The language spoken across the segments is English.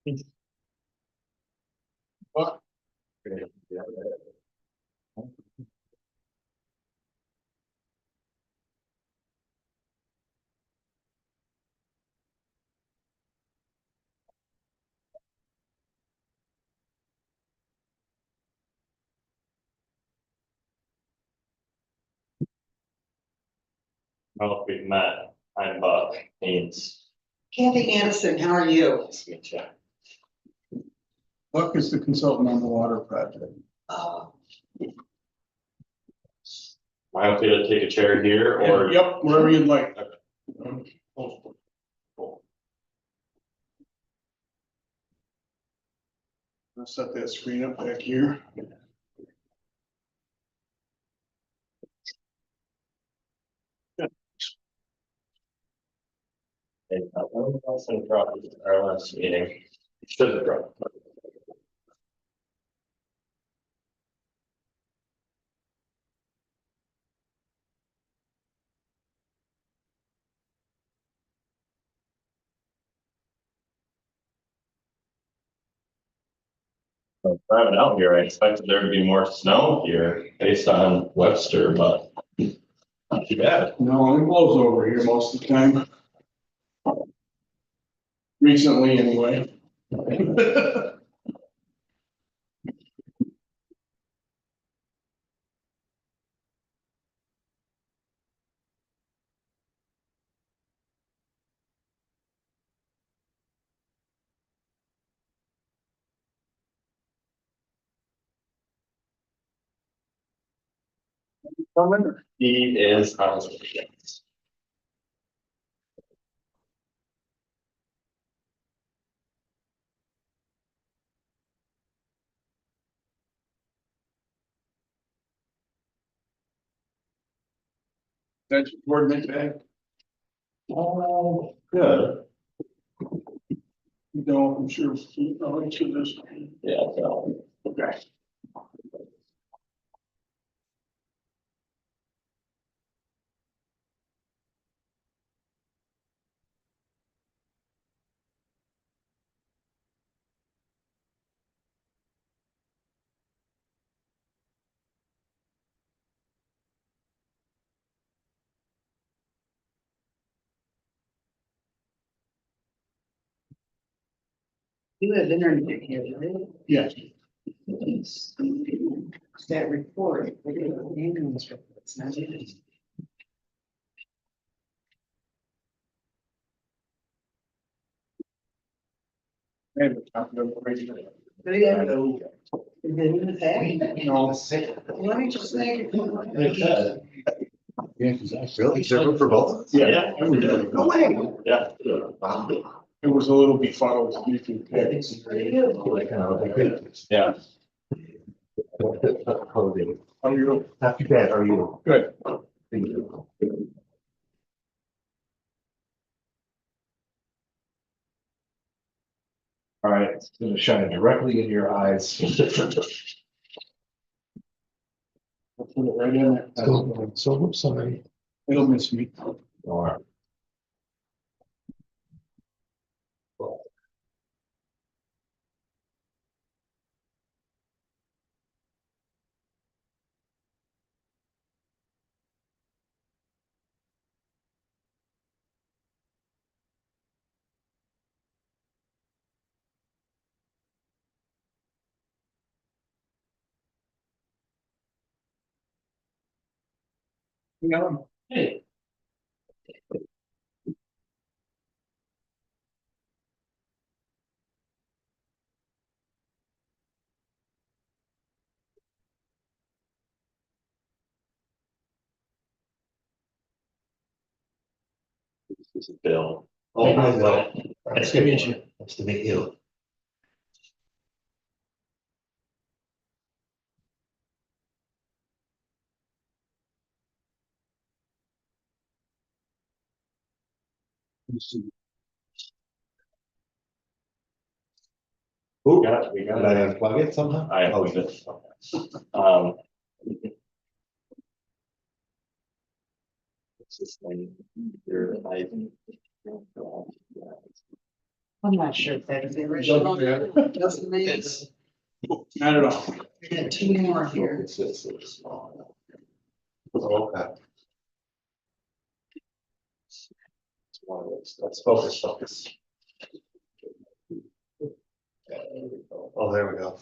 What? Well, we've met. I'm Buck Haynes. Kathy Anderson, how are you? Nice to meet you. Buck is the consultant on the water project. Uh, Am I okay to take a chair here or? Yep, wherever you'd like. I'll set that screen up back here. Our last meeting. Should have dropped. Driving out here, I expected there to be more snow here based on Webster, but not too bad. No, it blows over here most of the time. Recently, anyway. He is on his way. That's your coordinate bag. Oh, good. You know, I'm sure. I'll answer this. Yeah, so. Okay. You have internet here, right? Yes. It's that report, the ambulance report, it's not it. I have a copy of it right here. Do you have the- is it in the bag? No. Let me just make. Yeah, because I really serve for both. Yeah. No way. Yeah. It was a little befuddled. You can pick. Yeah. How are you? Not too bad, how are you? Good. Thank you. All right, it's gonna shine directly in your eyes. I'll put it right in there. So, I'm sorry. It'll miss me. All right. Yeah. Hey. This is Bill. Oh, hi, Bill. Nice to meet you. Nice to meet you. Ooh, we got Did I unplug it somehow? I hope it. Um. What's this thing? Here, I'm not sure if that's the Doesn't original. matter. Doesn't matter. Not at all. We got two more here. It's just so small. Okay. It's one of those, let's focus. Oh, there we go.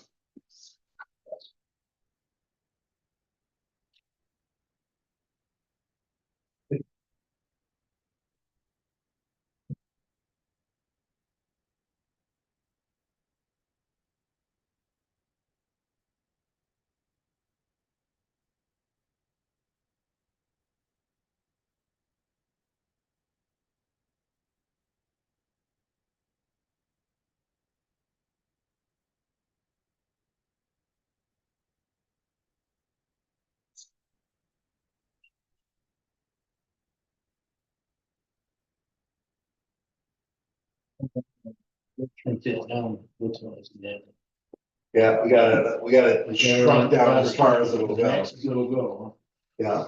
Yeah, we got it shrunk down as far as it'll go. It'll go. Yeah,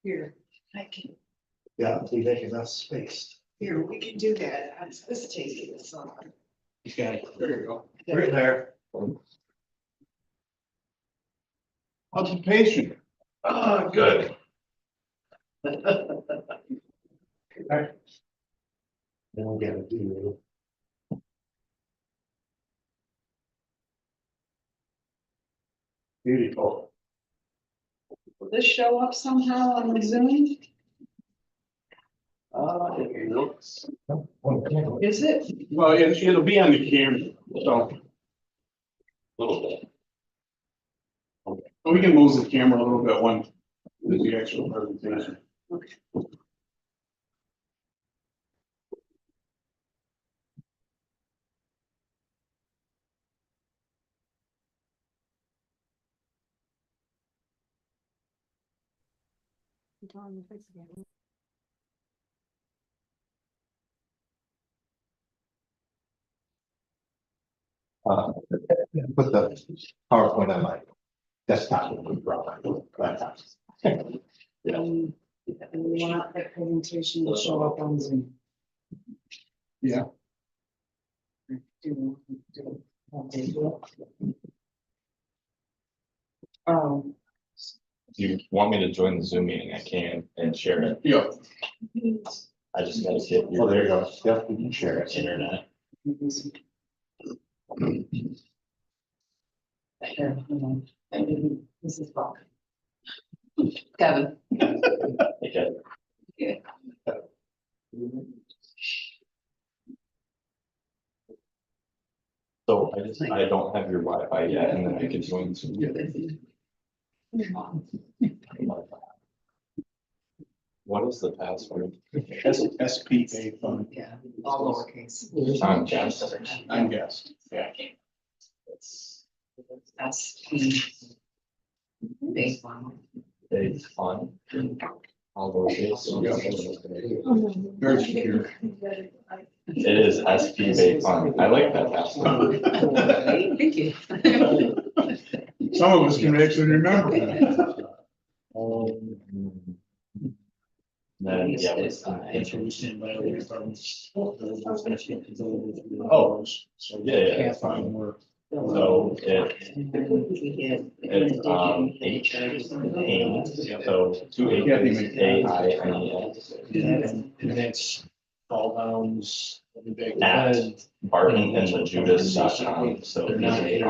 Here, I can, yeah, we make enough space. here, we can do that. Let's take this off. Okay, there you go. Right there. Occupation. Ah, good. Then we gotta do. Beautiful. Will this show up somehow on the Zoom? It looks. Is it? Well, it'll be on the camera, so Little bit. we can move the camera a little bit when the actual presentation. Put the PowerPoint on my desktop. And we want that presentation to show up on Zoom. Yeah. Um, If you want me to join the Zoom meeting, I can and share it. Yeah. I just gotta get Oh, there you your go. Yep, we can share it. internet. here, hold on. This is Bob. Kevin. Okay. Yeah. So I don't have your Wi-Fi yet, and then I can join Zoom. What is the password? SPA fund. Yeah, all lowercase. I'm guest. I'm guessed. Yeah. That's the big one. It's fun. All lowercase. Very secure. It is SP Bay Fun. I like that password. Thank you. Some of us can actually remember that. Then, yeah. It's Oh, So yeah, yeah. can't find where. So it's H, Hain, so two H's, AINES. And that's all downs. At Barton and the Judas.com, so BARTON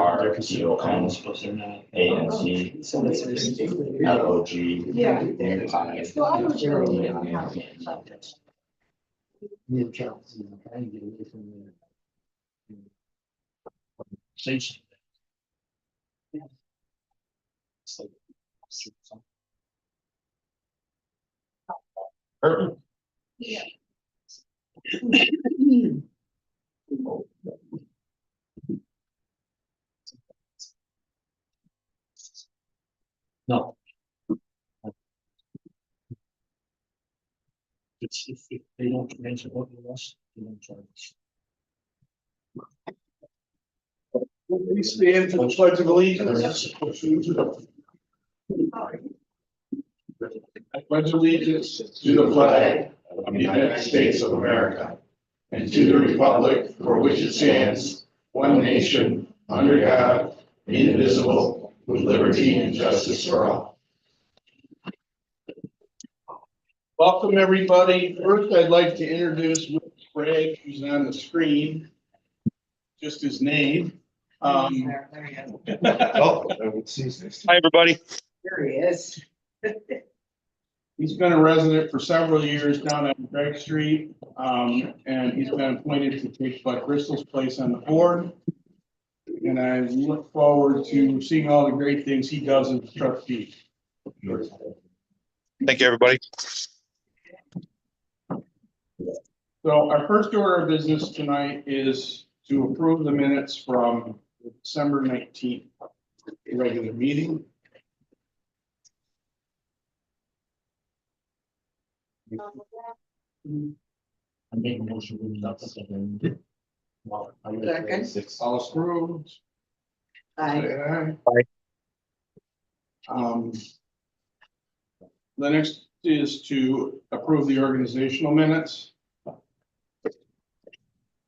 ANC So that's the LOG. Yeah. Perfect. No. If they don't mention what it was, they don't charge. Please stand for the pledge of allegiance. I pledge allegiance to the flag of the United States of America and to the republic for which it stands, one nation, under God, indivisible, with liberty and justice for all. Welcome, everybody. First, I'd like to introduce Craig, who's on the screen, just his name. There you go. Oh, I would see this. Hi, everybody. There he is. He's been a resident for several years down on Craig Street, and he's been appointed to take Bud Bristol's place on the board. And I look forward to seeing all the great things he does as a trustee. Thank you, everybody. So our first order of business tonight is to approve the minutes from December 19th regular meeting. I make a motion to adopt the second. Second. All approved. Aye. Say aye. Aye. The next is to approve the organizational minutes,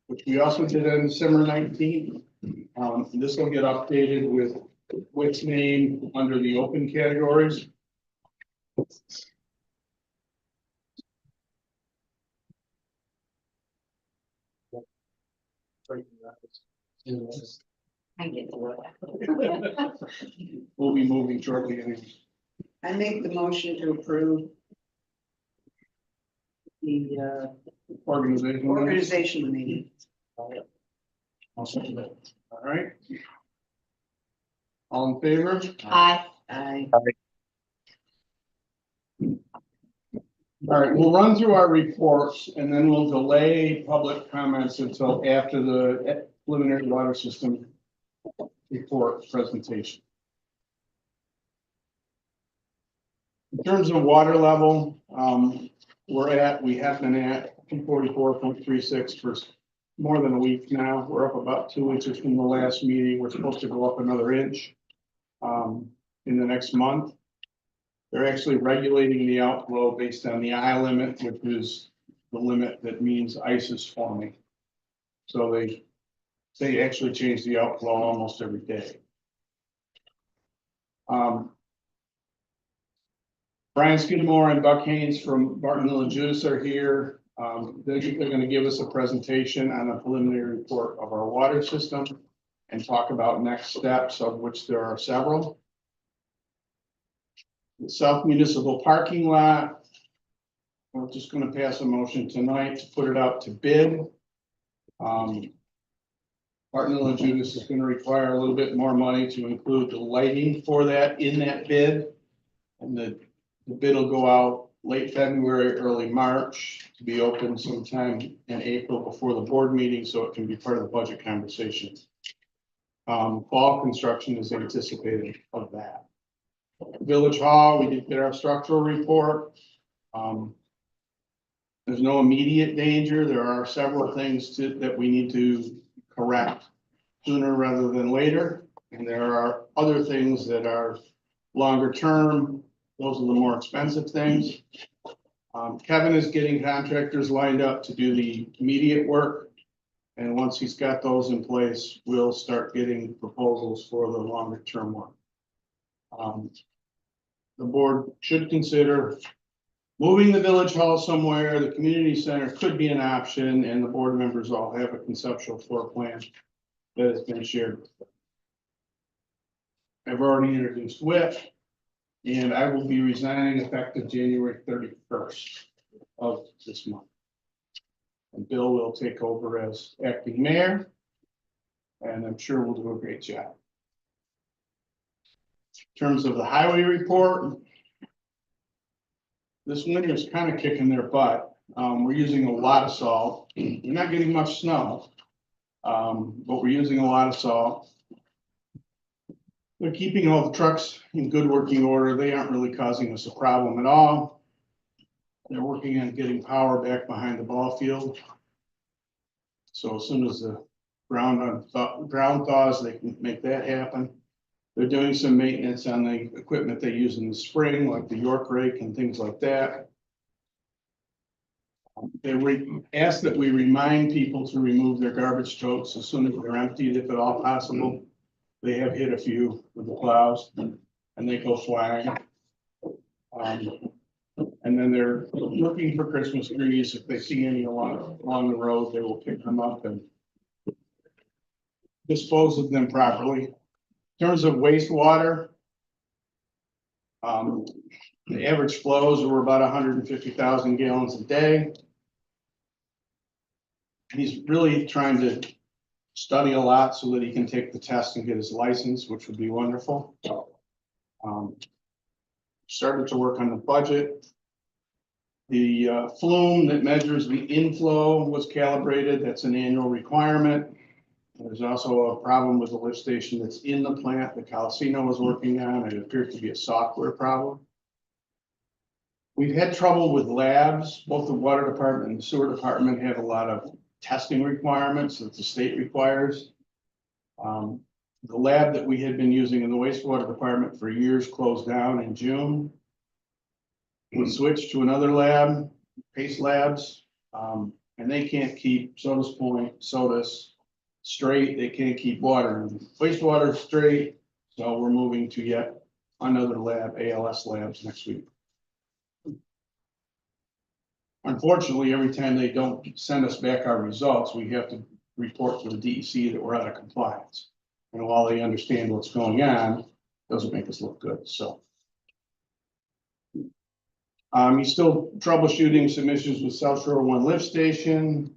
which we also did on December 19th. This will get updated with which name under the open categories. I get the We'll be moving shortly. Anyway. I make the motion to approve the Organizational minutes. organizational meeting. I'll second that. All right. All in favor? Aye. Aye. All right, we'll run through our reports and then we'll delay public comments until after the preliminary water system report presentation. In terms of water level, we have been at 244.36 for more than a week now. We're up about 2 inches from the last meeting. We're supposed to go up another inch in the next month. They're actually regulating the outflow based on the I limit, which is the limit that means ice is forming. So they actually change the outflow almost every day. Brian Skidmore and Buck Haynes from Bartonville and Juice are here. They're going to give us a presentation on a preliminary report of our water system and talk about next steps, of which there are several. The South Municipal Parking Lot. We're just going to pass a motion tonight to put it out to bid. Bartonville and Judas is going to require a little bit more money to include the lighting for that in that bid. And the bid will go out late February, early March, to be open sometime in April before the board meeting, so it can be part of the budget conversation. Fall construction is anticipated of that. Village Hall, we did get our structural report. There's no immediate danger. There are several things that we need to correct sooner rather than later. And there are other things that are longer term. Those are the more expensive things. Kevin is getting contractors lined up to do the immediate work. And once he's got those in place, we'll start getting proposals for the longer term work. The board should consider moving the village hall somewhere. The community center could be an option, and the board members all have a conceptual floor plan that has been shared with them. I've already introduced Whit, and I will be resigning effective January 31st of this month. And Bill will take over as acting mayor, and I'm sure we'll do a great job. In terms of the highway report, this winter is kind of kicking their butt. We're using a lot of salt. We're not getting much snow, but we're using a lot of salt. They're keeping all the trucks in good working order. They aren't really causing us a problem at all. They're working on getting power back behind the ball field. So as soon as the ground thaws, they can make that happen. They're doing some maintenance on the equipment they use in the spring, like the York rake and things like that. Asked that we remind people to remove their garbage totes as soon as they're emptied, if at all possible. They have hit a few with the plows and they go flying. And then they're looking for Christmas trees. If they see any along the road, they will pick them up and dispose of them properly. In terms of wastewater, the average flows were about 150,000 gallons a day. He's really trying to study a lot so that he can take the test and get his license, which would be wonderful. Started to work on the budget. The flume that measures the inflow was calibrated. That's an annual requirement. There's also a problem with the lift station that's in the plant that Calcino is working on. It appears to be a software problem. We've had trouble with labs. Both the water department and the sewer department have a lot of testing requirements that the state requires. The lab that we had been using in the wastewater department for years closed down in June. We switched to another lab, Pace Labs, and they can't keep Sodus straight. They can't keep water and wastewater straight. So we're moving to yet another lab, ALS Labs, next week. Unfortunately, every time they don't send us back our results, we have to report to the DEC that we're out of compliance. And while they understand what's going on, it doesn't make us look good, so. He's still troubleshooting some issues with South Shore One lift station.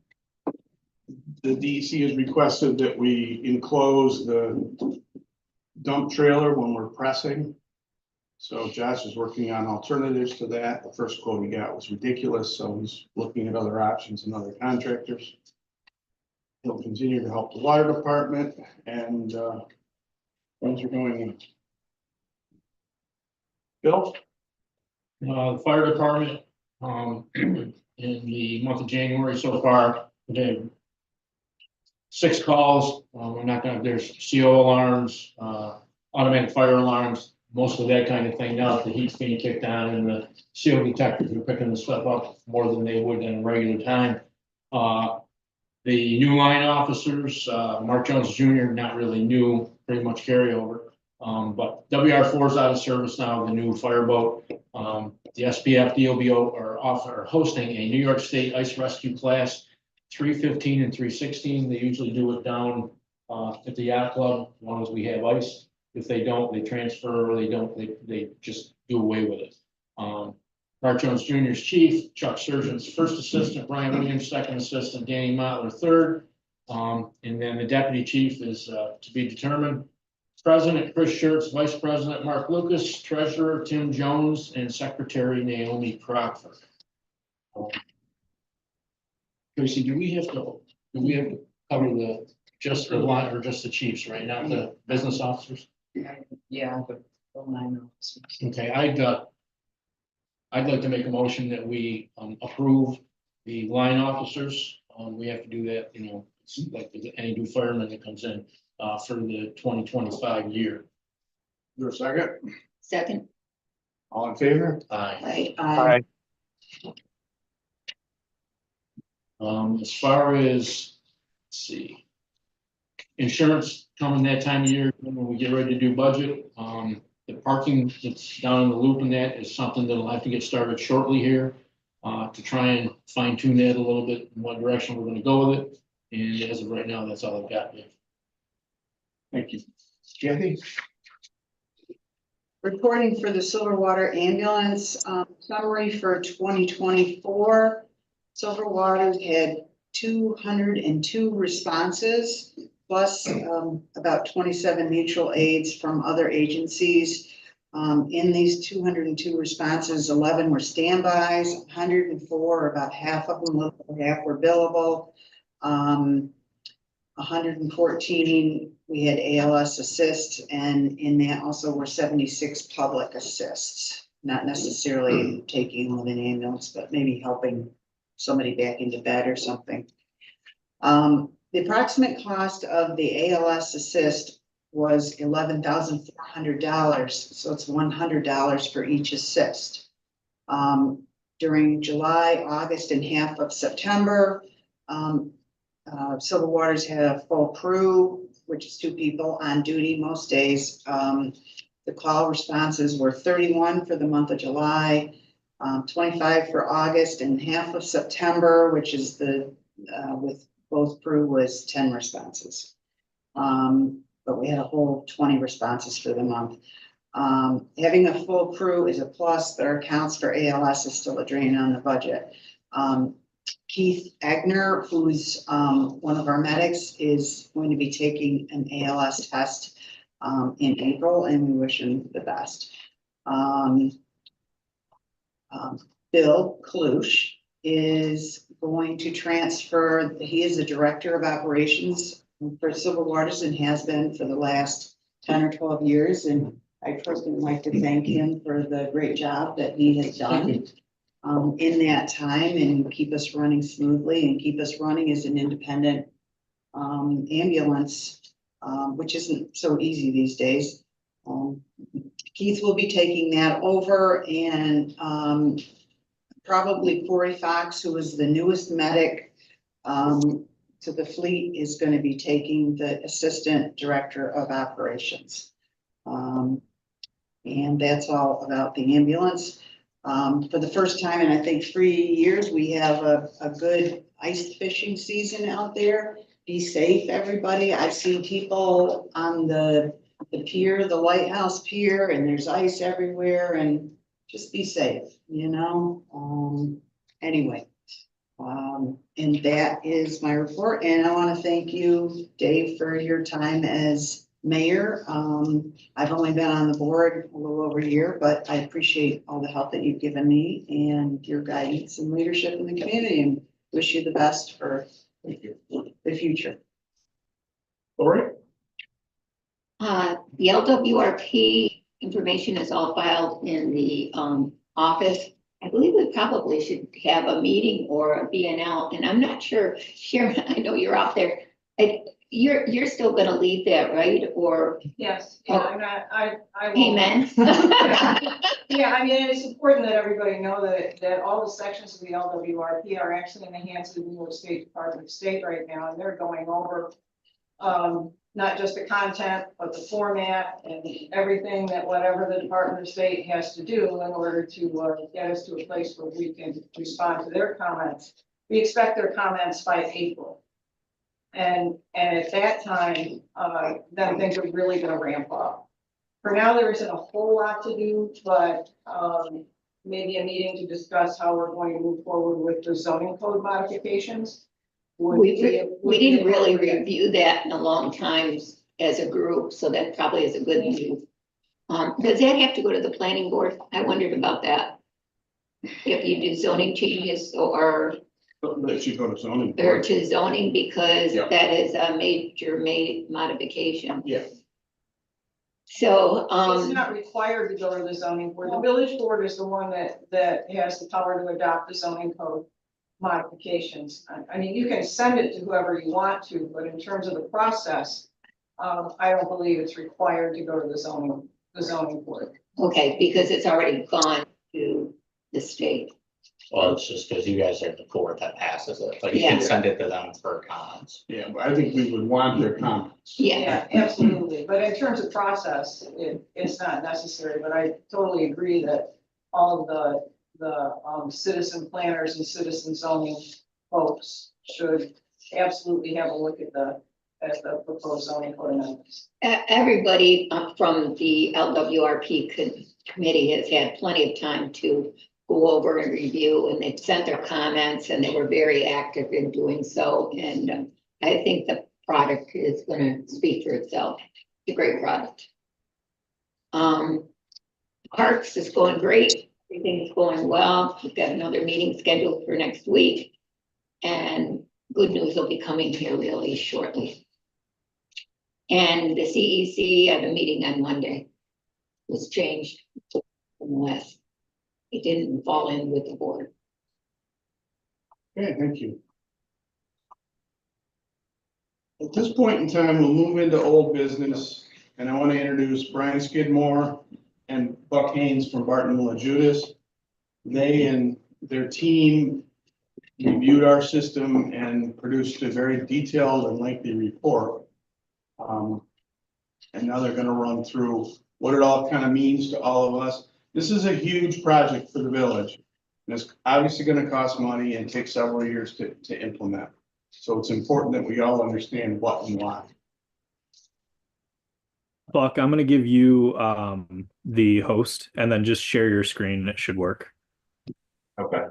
The DEC has requested that we enclose the dump trailer when we're pressing. So Josh is working on alternatives to that. The first quote he got was ridiculous, so he's looking at other options and other contractors. He'll continue to help the water department and things are going in. Bill? The fire department, in the month of January so far, we had 6 calls. We're not gonna, there's CO alarms, automatic fire alarms, most of that kind of thing. Now that the heat's being kicked on and the CO detectors are picking the stuff up more than they would in a regular time. The new line officers, Mark Jones Jr., not really new, pretty much carryover. But WR4 is out of service now, the new fireboat. The SPF DOBO are hosting a New York State Ice Rescue Class 315 and 316. They usually do it down at the yacht club, as long as we have ice. If they don't, they transfer, or they don't, they just do away with it. Mark Jones Jr.'s chief, Chuck Surgeon's first assistant, Brian Williams, second assistant, Danny Motler, third. And then the deputy chief is to be determined. President Chris Schertz, Vice President Mark Lucas, Treasurer Tim Jones, and Secretary Naomi Crockford. Tracy, do we have to cover just the line or just the chiefs, right? Not the business officers? Yeah, the 9 officers. Okay, I'd like to make a motion that we approve the line officers. We have to do that, you know, it's like any new fireman that comes in for the 2025 year. Is there a second? Second. All in favor? Aye. Aye. As far as, let's see, insurance coming that time of year when we get ready to do budget. The parking that's down in the loop in that is something that'll have to get started shortly here to try and fine tune that a little bit in what direction we're going to go with it. And as of right now, that's all I've got. Thank you. Kathy? Reporting for the Silverwater ambulance summary for 2024. Silverwater had 202 responses, plus about 27 mutual aids from other agencies. In these 202 responses, 11 were standbys, 104, about half of them, a little over half were billable. 114, we had ALS assists, and in that also were 76 public assists, not necessarily taking on an ambulance, but maybe helping somebody back into bed or something. The approximate cost of the ALS assist was $11,400, so it's $100 for each assist. during July, August, and half of September. Civil Waters had a full crew, which is 2 people on duty most days. The call responses were 31 for the month of July, 25 for August, and half of September, which is with both crew, was 10 responses. But we had a whole 20 responses for the month. Having a full crew is a plus, but our accounts for ALS is still a drain on the budget. Keith Agner, who's one of our medics, is going to be taking an ALS test in April, and we wish him the best. Bill Kalush is going to transfer, he is the Director of Operations for Civil Waters and has been for the last 10 or 12 years. And I personally would like to thank him for the great job that he has done in that time and keep us running smoothly and keep us running as an independent ambulance, which isn't so easy these days. Keith will be taking that over, and probably Corey Fox, who is the newest medic to the fleet, is going to be taking the Assistant Director of Operations. And that's all about the ambulance. For the first time in, I think, 3 years, we have a good ice fishing season out there. Be safe, everybody. I've seen people on the pier, the lighthouse pier, and there's ice everywhere, and just be safe, you know? Anyway, and that is my report. And I want to thank you, Dave, for your time as mayor. I've only been on the board a little over a year, but I appreciate all the help that you've given me and your guidance and leadership in the community, and wish you the best for the future. Lori? The LWRP information is all filed in the office. I believe we probably should have a meeting or a BNL, and I'm not sure, Sharon, I know you're out there. You're still gonna leave that, right? Or? Yes, yeah, I'm not, I will. Amen. Yeah, I mean, it's important that everybody know that all the sections of the LWRP are actually in the hands of the New York State Department of State right now, and they're going over not just the content, but the format and everything that whatever the Department of State has to do in order to get us to a place where we can respond to their comments. We expect their comments by April. And at that time, then things are really going to ramp up. For now, there isn't a whole lot to do, but maybe a meeting to discuss how we're going to move forward with the zoning code modifications. We didn't really review that in a long time as a group, so that probably is a good move. Does that have to go to the planning board? I wondered about that. If you do zoning changes or That should go to zoning. or to zoning, because Yeah. that is a major modification. Yeah. So, It's not required to go to the zoning board. The village board is the one that has the power to adopt the zoning code modifications. I mean, you can send it to whoever you want to, but in terms of the process, I don't believe it's required to go to the zoning board. okay, because it's already gone to the state. Well, it's just because you guys are the court that passes it, but you Yeah. can send it to them for comments. Yeah, but I think we would want their comments. Yeah, Absolutely. But in terms of process, it's not necessary, but I totally agree that all of the citizen planners and citizen zoning folks should absolutely have a look at the proposed zoning code amendments. Everybody from the LWRP committee has had plenty of time to go over and review, and they've sent their comments, and they were very active in doing so. And I think the product is going to speak for itself. It's a great product. Parks is going great. Everything's going well. We've got another meeting scheduled for next week, and good news will be coming here really shortly. And the CEC at a meeting on Monday was changed unless it didn't fall in with the board. Okay, thank you. At this point in time, we'll move into old business, and I want to introduce Brian Skidmore and Buck Haynes from Barton Judas. They and their team reviewed our system and produced a very detailed and lengthy report. And now they're gonna run through what it all kind of means to all of us. This is a huge project for the village. And it's obviously gonna cost money and take several years to implement. So it's important that we all understand what and why. Buck, I'm gonna give you the host and then just share your screen and it should work. Okay.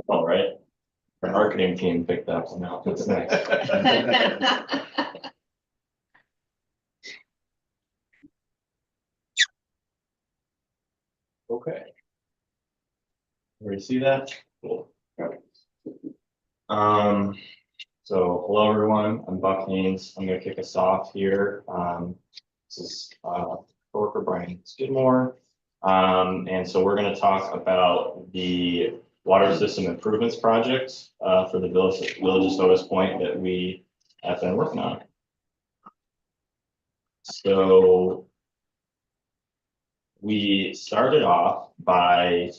All right. Our marketing team picked up some outfits next. Okay. Everybody see that? Cool. Okay. So hello everyone, I'm Buck Haynes. I'm gonna kick us off here. This is Coworker Brian Skidmore. And so we're gonna talk about the water system improvements project for the village of Sodus Point that we have been working on. So we started off by,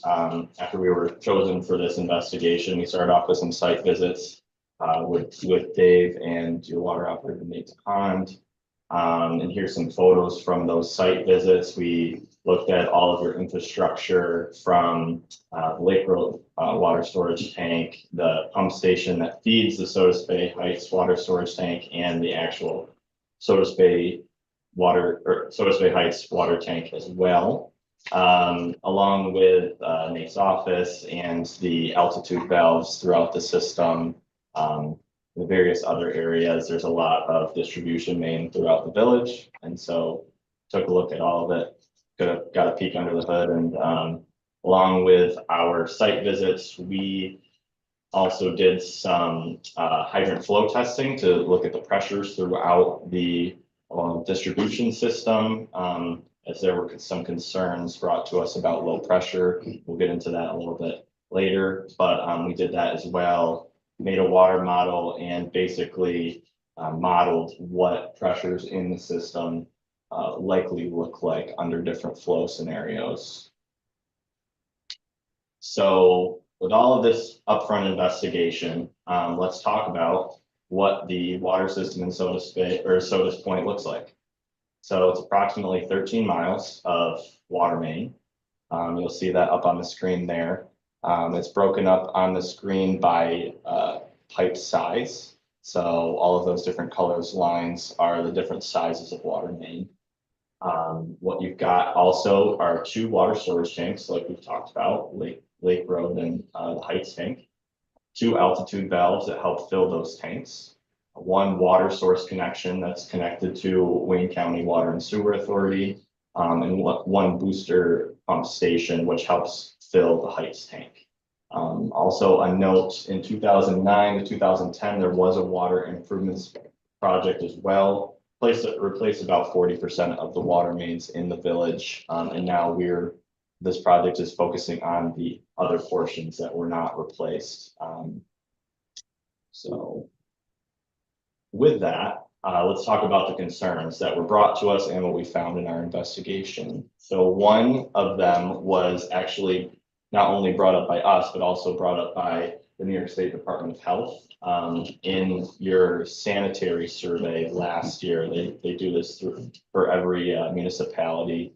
after we were chosen for this investigation, we started off with some site visits with Dave and your water operator, Nate Pond. And here's some photos from those site visits. We looked at all of your infrastructure from the Lake Road water storage tank, the pump station that feeds the Sodus Bay Heights water storage tank, and the actual Sodus Bay Heights water tank as well. Along with Nate's office and the altitude valves throughout the system. The various other areas, there's a lot of distribution main throughout the village. And so took a look at all of it, got a peek under the hood, and along with our site visits, we also did some hydrant flow testing to look at the pressures throughout the distribution system. As there were some concerns brought to us about low pressure. We'll get into that a little bit later, but we did that as well. Made a water model and basically modeled what pressures in the system likely look like under different flow scenarios. So with all of this upfront investigation, let's talk about what the water system in Sodus Bay or Sodus Point looks like. So it's approximately 13 miles of water main. You'll see that up on the screen there. It's broken up on the screen by pipe size. So all of those different colors lines are the different sizes of water main. What you've got also are 2 water storage tanks, like we've talked about, Lake Road and the Heights tank. 2 altitude valves that help fill those tanks. 1 water source connection that's connected to Wayne County Water and Sewer Authority, and 1 booster pump station, which helps fill the Heights tank. Also a note, in 2009 to 2010, there was a water improvements project as well. Replaced about 40% of the water mains in the village. And now this project is focusing on the other portions that were not replaced. So with that, let's talk about the concerns that were brought to us and what we found in our investigation. So one of them was actually not only brought up by us, but also brought up by the New York State Department of Health. In your sanitary survey last year, they do this for every municipality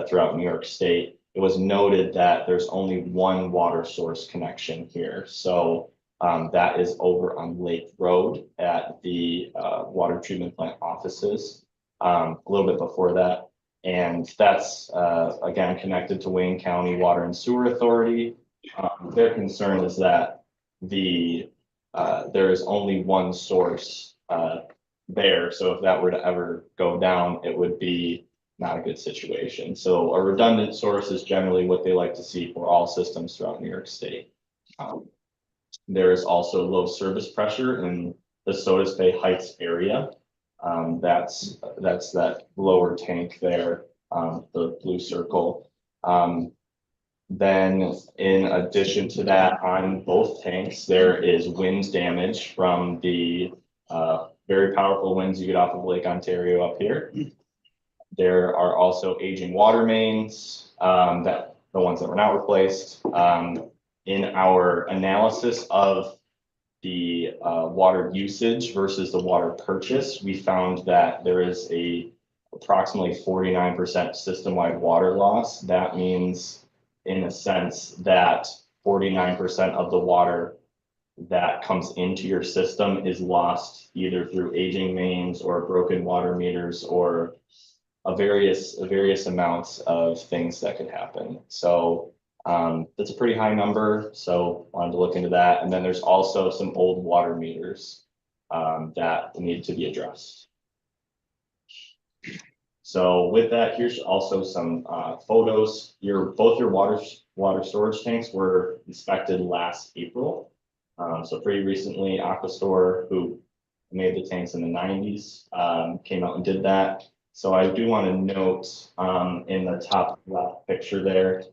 throughout New York State. It was noted that there's only 1 water source connection here. So that is over on Lake Road at the water treatment plant offices, a little bit before that. And that's, again, connected to Wayne County Water and Sewer Authority. Their concern is that there is only 1 source there. So if that were to ever go down, it would be not a good situation. So a redundant source is generally what they like to see for all systems throughout New York State. There is also low service pressure in the Sodus Bay Heights area. That's that lower tank there, the blue circle. Then in addition to that, on both tanks, there is wind damage from the very powerful winds you get off of Lake Ontario up here. There are also aging water mains, that the ones that were not replaced. In our analysis of the water usage versus the water purchase, we found that there is a approximately 49% system-wide water loss. That means, in a sense, that 49% of the water that comes into your system is lost either through aging mains or broken water meters or various amounts of things that could happen. So that's a pretty high number. So wanted to look into that. And then there's also some old water meters that need to be addressed. So with that, here's also some photos. Both your water storage tanks were inspected last April. So pretty recently, Aquastore, who made the tanks in the 90s, came out and did that. So I do want to note in the top left picture there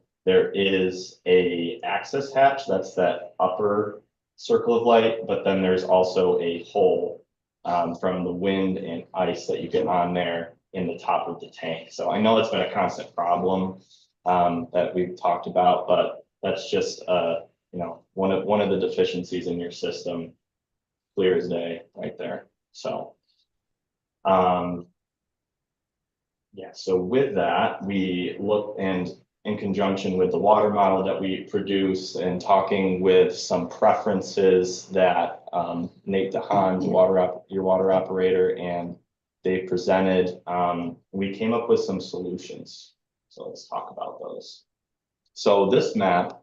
is a access hatch. That's that upper circle of light, but then there's also a hole from the wind and ice that you get on there in the top of the tank. So I know it's been a constant problem that we've talked about, but that's just one of the deficiencies in your system, clear as day right there. So yeah, so with that, we look, and in conjunction with the water model that we produce and talking with some preferences that Nate DeHaan, your water operator, and they presented, we came up with some solutions. So let's talk about those. So this map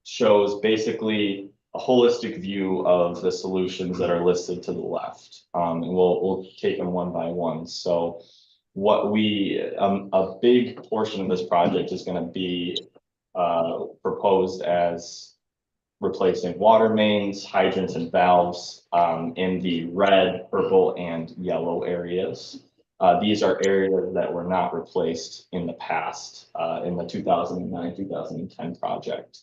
shows basically a holistic view of the solutions that are listed to the left. And we'll take them one by one. So what a big portion of this project is going to be proposed as replacing water mains, hydrants, and valves in the red, purple, and yellow areas. These are areas that were not replaced in the past, in the 2009-2010 project.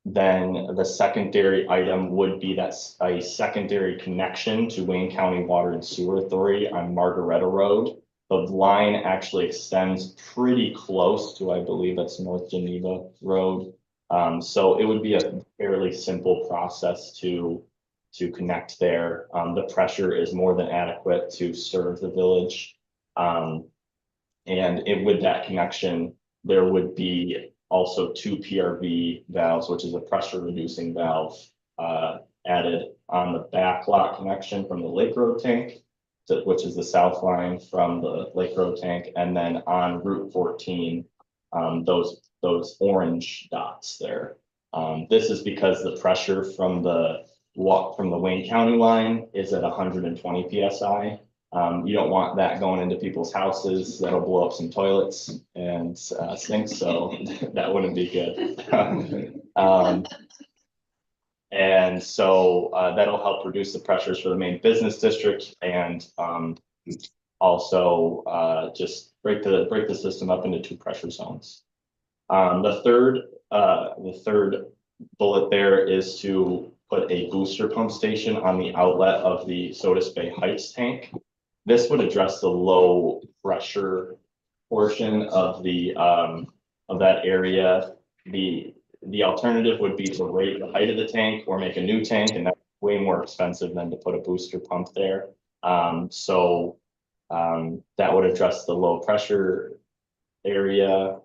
Then the secondary item would be that's a secondary connection to Wayne County Water and Sewer Authority on Margaretta Road. The line actually extends pretty close to, I believe that's North Geneva Road. So it would be a fairly simple process to connect there. The pressure is more than adequate to serve the village. And with that connection, there would be also 2 PRV valves, which is a pressure reducing valve added on the back lot connection from the Lake Road tank, which is the south line from the Lake Road tank, and then on Route 14, those orange dots there. This is because the pressure from the Wayne County line is at 120 PSI. You don't want that going into people's houses. That'll blow up some toilets and sinks, so that wouldn't be good. And so that'll help reduce the pressures for the main business district and also just break the system up into 2 pressure zones. The third bullet there is to put a booster pump station on the outlet of the Sodus Bay Heights tank. This would address the low pressure portion of that area. The alternative would be to rate the height of the tank or make a new tank, and that's way more expensive than to put a booster pump there. So that would address the low pressure area.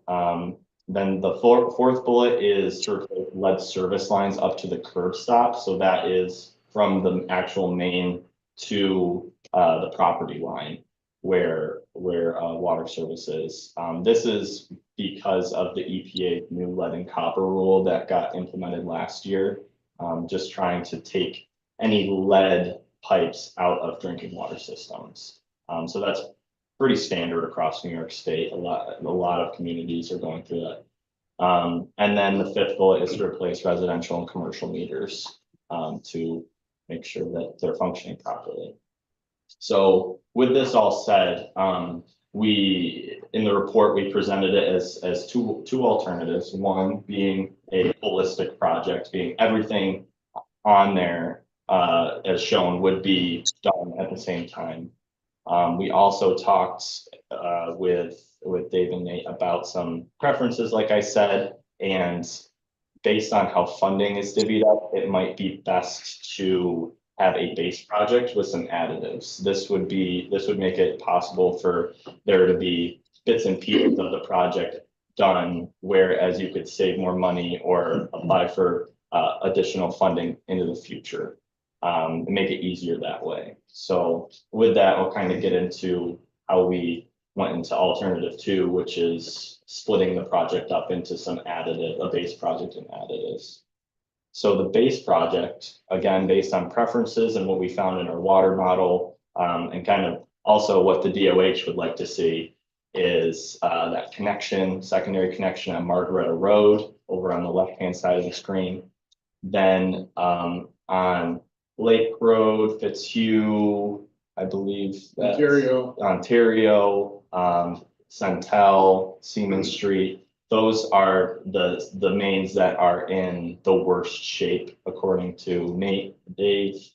Then the fourth bullet is to lead service lines up to the curb stop. So that is from the actual main to the property line where water service is. This is because of the EPA new lead and copper rule that got implemented last year. Just trying to take any lead pipes out of drinking water systems. So that's pretty standard across New York State. A lot of communities are going through that. And then the fifth bullet is to replace residential and commercial meters to make sure that they're functioning properly. So with this all said, in the report, we presented it as two alternatives. One being a holistic project, being everything on there as shown, would be done at the same time. We also talked with Dave and Nate about some preferences, like I said, and based on how funding is divvied up, it might be best to have a base project with some additives. This would make it possible for there to be bits and pieces of the project done, whereas you could save more money or apply for additional funding into the future. And make it easier that way. So with that, we'll kind of get into how we went into alternative two, which is splitting the project up into some a base project and additives. So the base project, again, based on preferences and what we found in our water model, and kind of also what the DOH would like to see is that connection, secondary connection on Margaretta Road over on the left-hand side of the screen. Then on Lake Road, Fitzhugh, I believe that's Ontario, Centel, Seaman Street. Those are the mains that are in the worst shape, according to Nate, Dave.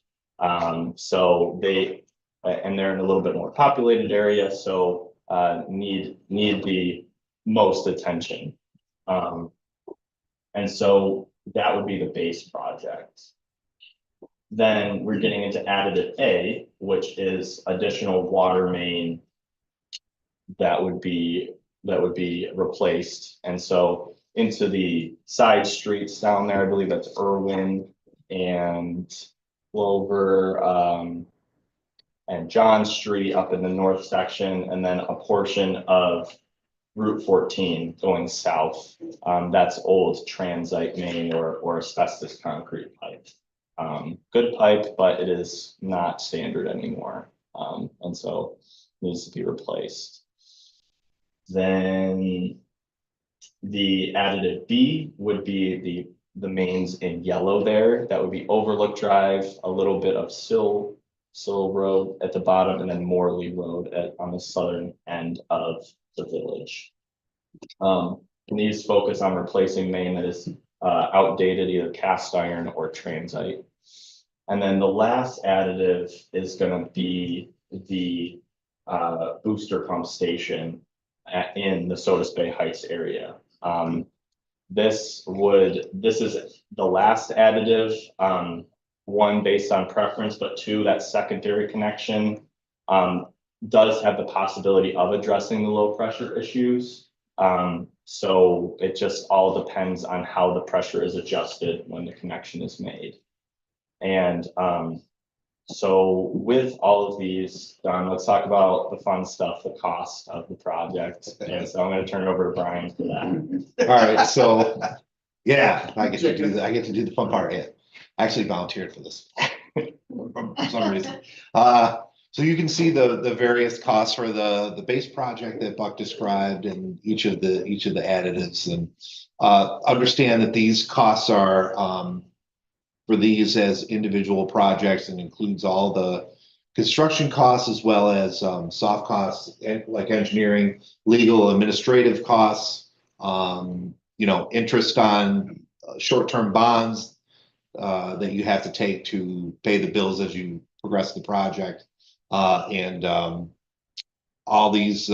So and they're in a little bit more populated area, so need the most attention. And so that would be the base project. Then we're getting into additive A, which is additional water main that would be replaced. And so into the side streets down there, I believe that's Irwin and Clover, and John Street up in the north section, and then a portion of Route 14 going south. That's old transite main or asbestos concrete pipe. Good pipe, but it is not standard anymore. And so needs to be replaced. Then the additive B would be the mains in yellow there. That would be Overlook Drive, a little bit of Sill Road at the bottom, and then Morley Road on the southern end of the village. And these focus on replacing main that is outdated, either cast iron or transite. And then the last additive is going to be the booster pump station in the Sodus Bay Heights area. This is the last additive, one based on preference, but two, that secondary connection does have the possibility of addressing the low pressure issues. So it just all depends on how the pressure is adjusted when the connection is made. And so with all of these done, let's talk about the fun stuff, the cost of the project. And so I'm going to turn it over to Brian for that. All right, so, yeah, I get to do that. I get to do the fun part. Yeah, I actually volunteered for this for some reason. So you can see the various costs for the base project that Buck described and each of the additives, and understand that these costs are for these as individual projects and includes all the construction costs as well as soft costs like engineering, legal, administrative costs, interest on short-term bonds that you have to take to pay the bills as you progress the project. And all these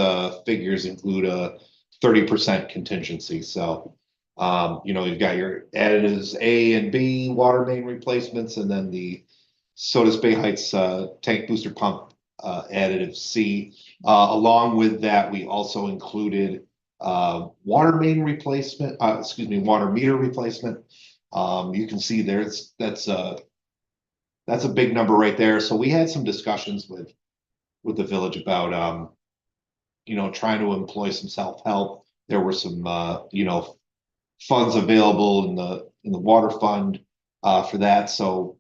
figures include a 30% contingency. So, you've got your additives A and B, water main replacements, and then the Sodus Bay Heights tank booster pump additive C. Along with that, we also included water main replacement, water meter replacement. You can see that's a big number right there. So we had some discussions with the village about, trying to employ some self-help. There were some, funds available in the water fund for that. So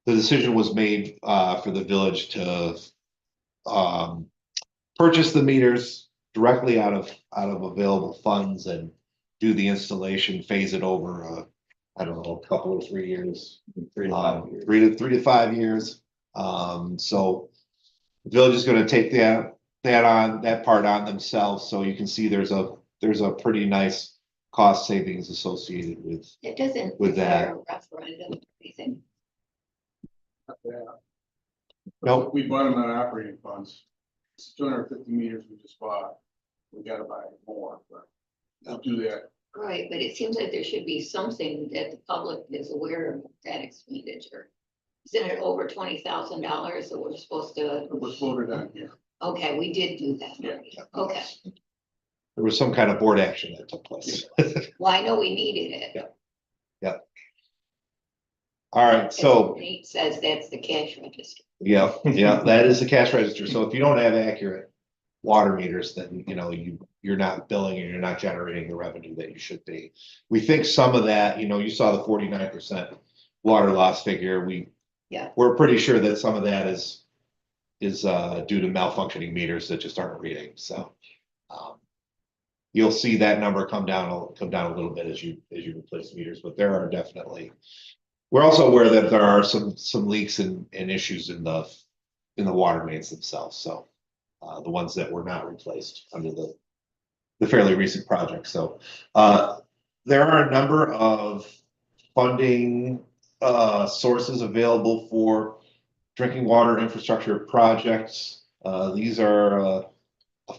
the decision was made for the village to purchase the meters directly out of available funds and do the installation, phase it over I don't know, a couple or 3 years, 3 to 5 years. So the village is going to take that part on themselves. So you can see there's a pretty nice cost savings associated with It doesn't with that. require a referendum or anything. Nope. We bought them on operating funds. It's 250 meters we just bought. We gotta buy more, but I'll do that. Right, but it seems like there should be something that the public is aware of that expenditure. Isn't it over $20,000 that we're supposed to, It was voted on here. okay, we did do that. Yeah. Okay, There was some kind of board action that took place. well, I know we needed it. Yeah. All right, so, Nate says that's the cash register. yeah, that is the cash register. So if you don't have accurate water meters, then, you're not billing and you're not generating the revenue that you should be. We think some of that, you saw the 49% water loss figure. We're pretty sure that some of that is due to malfunctioning meters that just aren't reading. So you'll see that number come down a little bit as you replace meters, but there are definitely. We're also aware that there are some leaks and issues in the water mains themselves. So the ones that were not replaced under the fairly recent project. So there are a number of funding sources available for drinking water infrastructure projects. These are a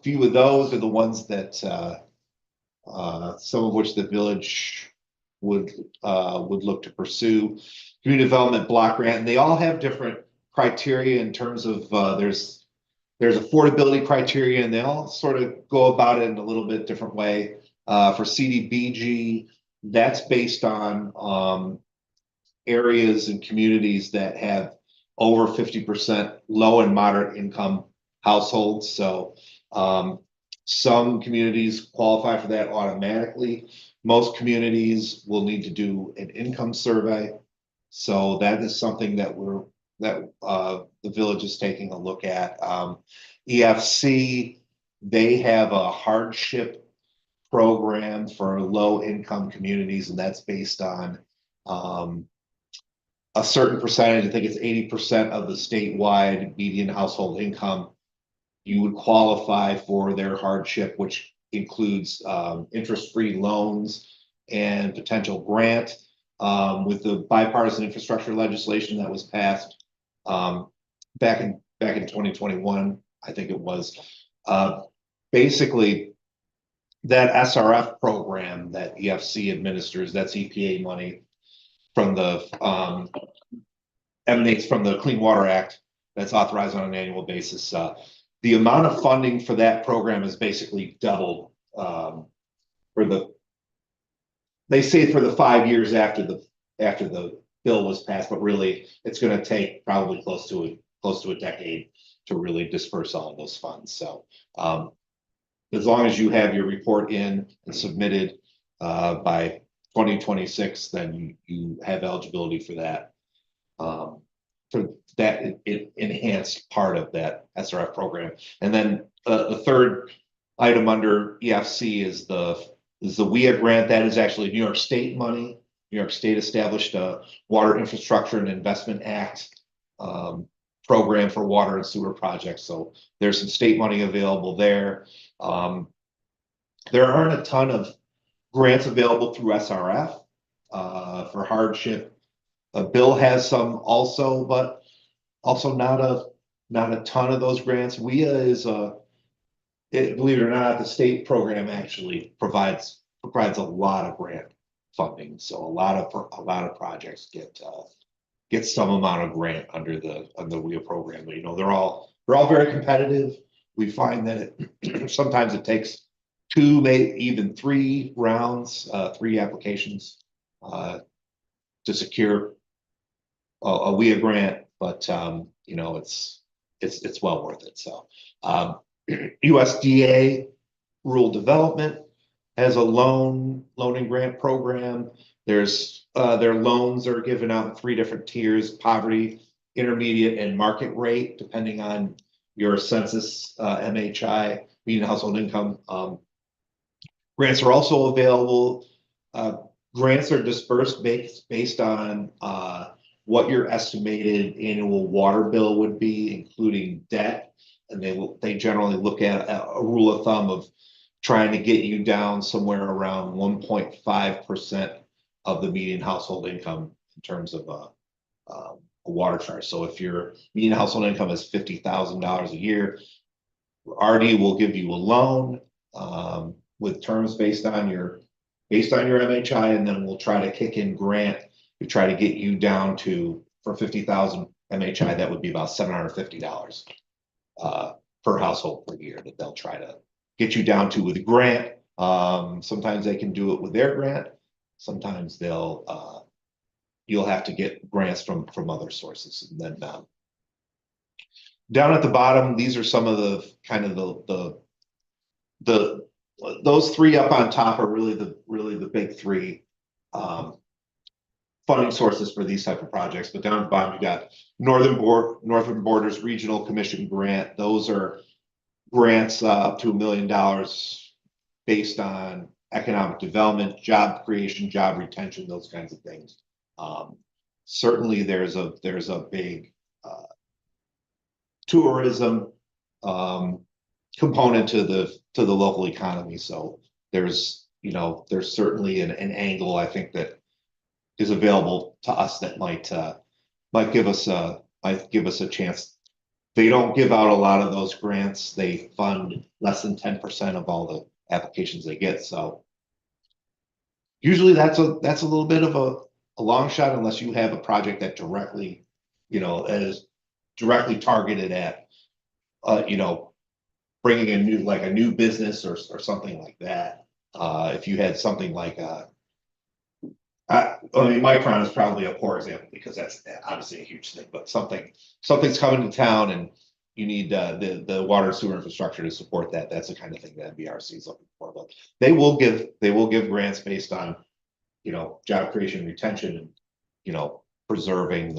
few of those are the ones that some of which the village would look to pursue. Community development block grant, and they all have different criteria in terms of there's affordability criteria, and they all sort of go about it in a little bit different way. For CDBG, that's based on areas and communities that have over 50% low and moderate income households. So some communities qualify for that automatically. Most communities will need to do an income survey. So that is something that the village is taking a look at. EFC, they have a hardship program for low income communities, and that's based on a certain percentage. I think it's 80% of the statewide median household income. You would qualify for their hardship, which includes interest-free loans and potential grant. With the bipartisan infrastructure legislation that was passed back in 2021, I think it was. Basically, that SRF program that EFC administers, that's EPA money from the emanates from the Clean Water Act that's authorized on an annual basis. The amount of funding for that program is basically doubled they say for the 5 years after the bill was passed, but really it's going to take probably close to a decade to really disperse all of those funds. So as long as you have your report in and submitted by 2026, then you have eligibility for that. For that enhanced part of that SRF program. And then the third item under EFC is the WIA grant. That is actually New York State money. New York State established a Water Infrastructure and Investment Act program for water and sewer projects. So there's some state money available there. There aren't a ton of grants available through SRF for hardship. Bill has some also, but also not a ton of those grants. WIA is believe it or not, the state program actually provides a lot of grant funding. So a lot of projects get some amount of grant under the WIA program. But, they're all very competitive. We find that sometimes it takes 2, maybe even 3 rounds, 3 applications to secure a WIA grant, but it's well worth it. So USDA Rural Development has a loan and grant program. There's their loans are given out in 3 different tiers: poverty, intermediate, and market rate, depending on your census, MHI, median household income. Grants are also available. Grants are dispersed based on what your estimated annual water bill would be, including debt. And they generally look at a rule of thumb of trying to get you down somewhere around 1.5% of the median household income in terms of a water charge. So if your median household income is $50,000 a year, RD will give you a loan, with terms based on your MHI, and then we'll try to kick in grant to try to get you down to, for 50,000 MHI, that would be about $750 per household per year that they'll try to get you down to with a grant. Sometimes they can do it with their grant. Sometimes you'll have to get grants from other sources. And then down at the bottom, these are some of the kind of those three up on top are really the big three funding sources for these type of projects. But down at the bottom, you got Northern Borders Regional Commission grant. Those are grants up to $1 million based on economic development, job creation, job retention, those kinds of things. Certainly there's a big tourism component to the local economy. So there's certainly an angle, I think, that is available to us that might give us a chance. They don't give out a lot of those grants. They fund less than 10% of all the applications they get. So usually that's a little bit of a long shot, unless you have a project that directly, is directly targeted at, bringing a new business or something like that. If you had something like, Micron is probably a poor example because that's obviously a huge thing, but something's coming to town and you need the water and sewer infrastructure to support that. That's the kind of thing that MBRC is looking for. But they will give grants based on, job creation, retention, and, preserving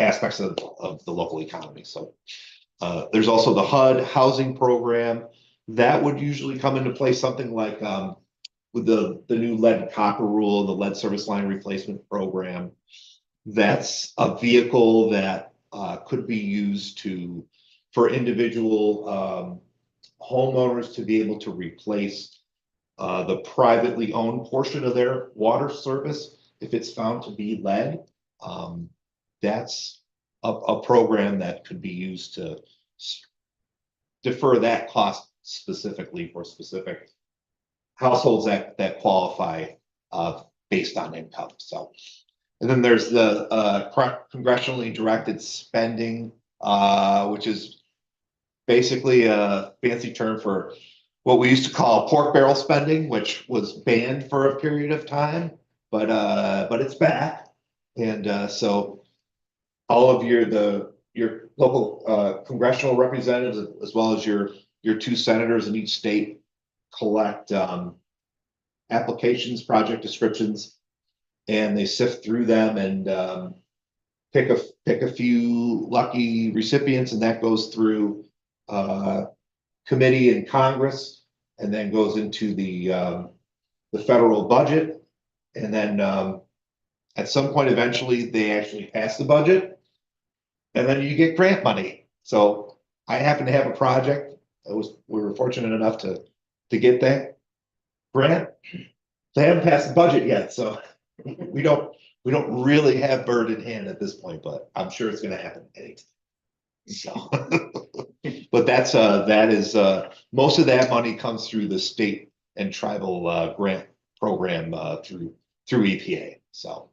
aspects of the local economy. So there's also the HUD housing program that would usually come into play, something like with the new lead and copper rule, the lead service line replacement program. That's a vehicle that could be used for individual homeowners to be able to replace the privately owned portion of their water service if it's found to be lead. That's a program that could be used to defer that cost specifically for specific households that qualify based on income. So, and then there's the congressionally directed spending, which is basically a fancy term for what we used to call pork barrel spending, which was banned for a period of time, but it's back. And so all of your local congressional representatives, as well as your two senators in each state, collect applications, project descriptions, and they sift through them and pick a few lucky recipients, and that goes through committee in Congress, and then goes into the federal budget, and then at some point eventually they actually pass the budget, and then you get grant money. So I happen to have a project that we were fortunate enough to get that grant. They haven't passed the budget yet, so we don't really have bird in hand at this point, but I'm sure it's going to happen anytime. So, but that is most of that money comes through the state and tribal grant program through EPA. So,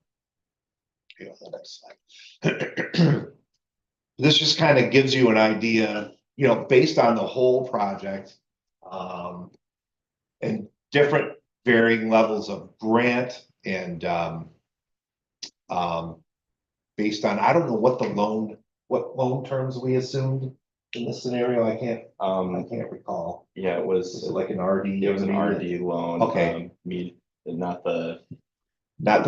the next slide. This just kind of gives you an idea, based on the whole project, and different varying levels of grant and based on, I don't know what loan terms we assumed in this scenario. I can't recall. Yeah, it Was was it like an RD? it was an RD loan. Okay. Not the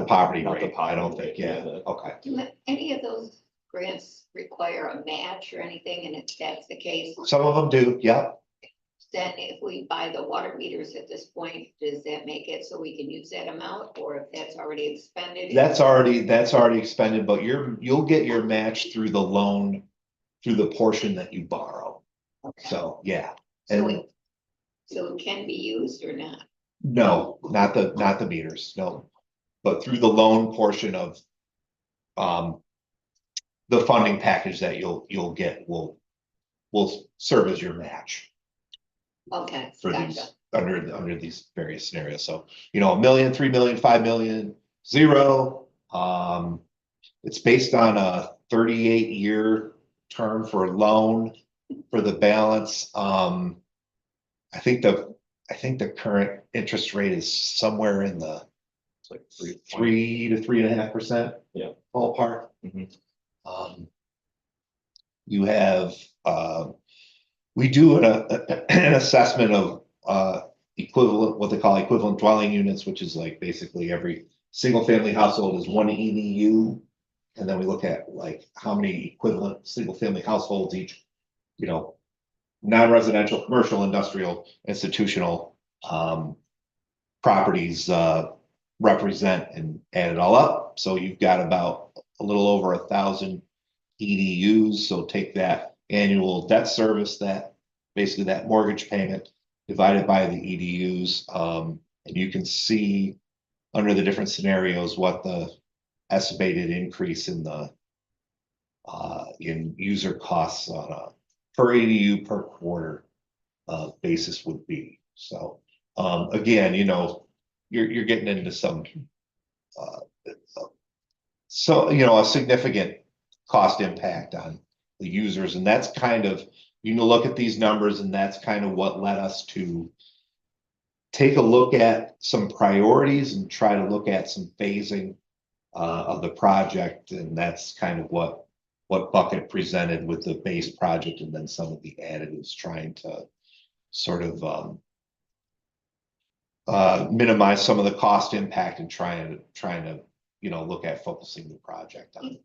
poverty Not the rate, I don't poverty think, rate, yeah, yeah, the- okay. Do any of those grants require a match or anything? And if that's the case, Some of them do, yeah. then if we buy the water meters at this point, does that make it so we can use that amount? Or if that's already expended? That's already expended, but you'll get your match through the loan, through the portion that you borrow. Okay. So, yeah. So And it can be used or not? no, not the meters, no. But through the loan portion of the funding package that you'll get will serve as your match Okay, for gotcha. these, under these various scenarios. So, you know, $1 million, 3 million, 5 million, 0. It's based on a 38-year term for a loan for the balance. I think the current interest rate is somewhere in the It's like 3 to 3.5%. Yeah. Ballpark. Mhm. You have, we do an assessment of, equivalent, what they call equivalent dwelling units, which is like basically every single family household is 1 EDU. And then we look at like how many equivalent single family households each, you know, non-residential, commercial, industrial, institutional, properties, represent, and add it all up. So you've got about a little over 1,000 EDUs. So take that annual debt service, that basically that mortgage payment divided by the EDUs. And you can see under the different scenarios what the estimated increase in the in user costs on a per EDU per quarter basis would be. So again, you know, you're getting into some so, you know, a significant cost impact on the users. And that's kind of, you know, look at these numbers, and that's kind of what led us to take a look at some priorities and try to look at some phasing of the project. And that's kind of what Bucket presented with the base project, and then some of the additives, trying to sort of minimize some of the cost impact and trying to, you know, look at focusing the project on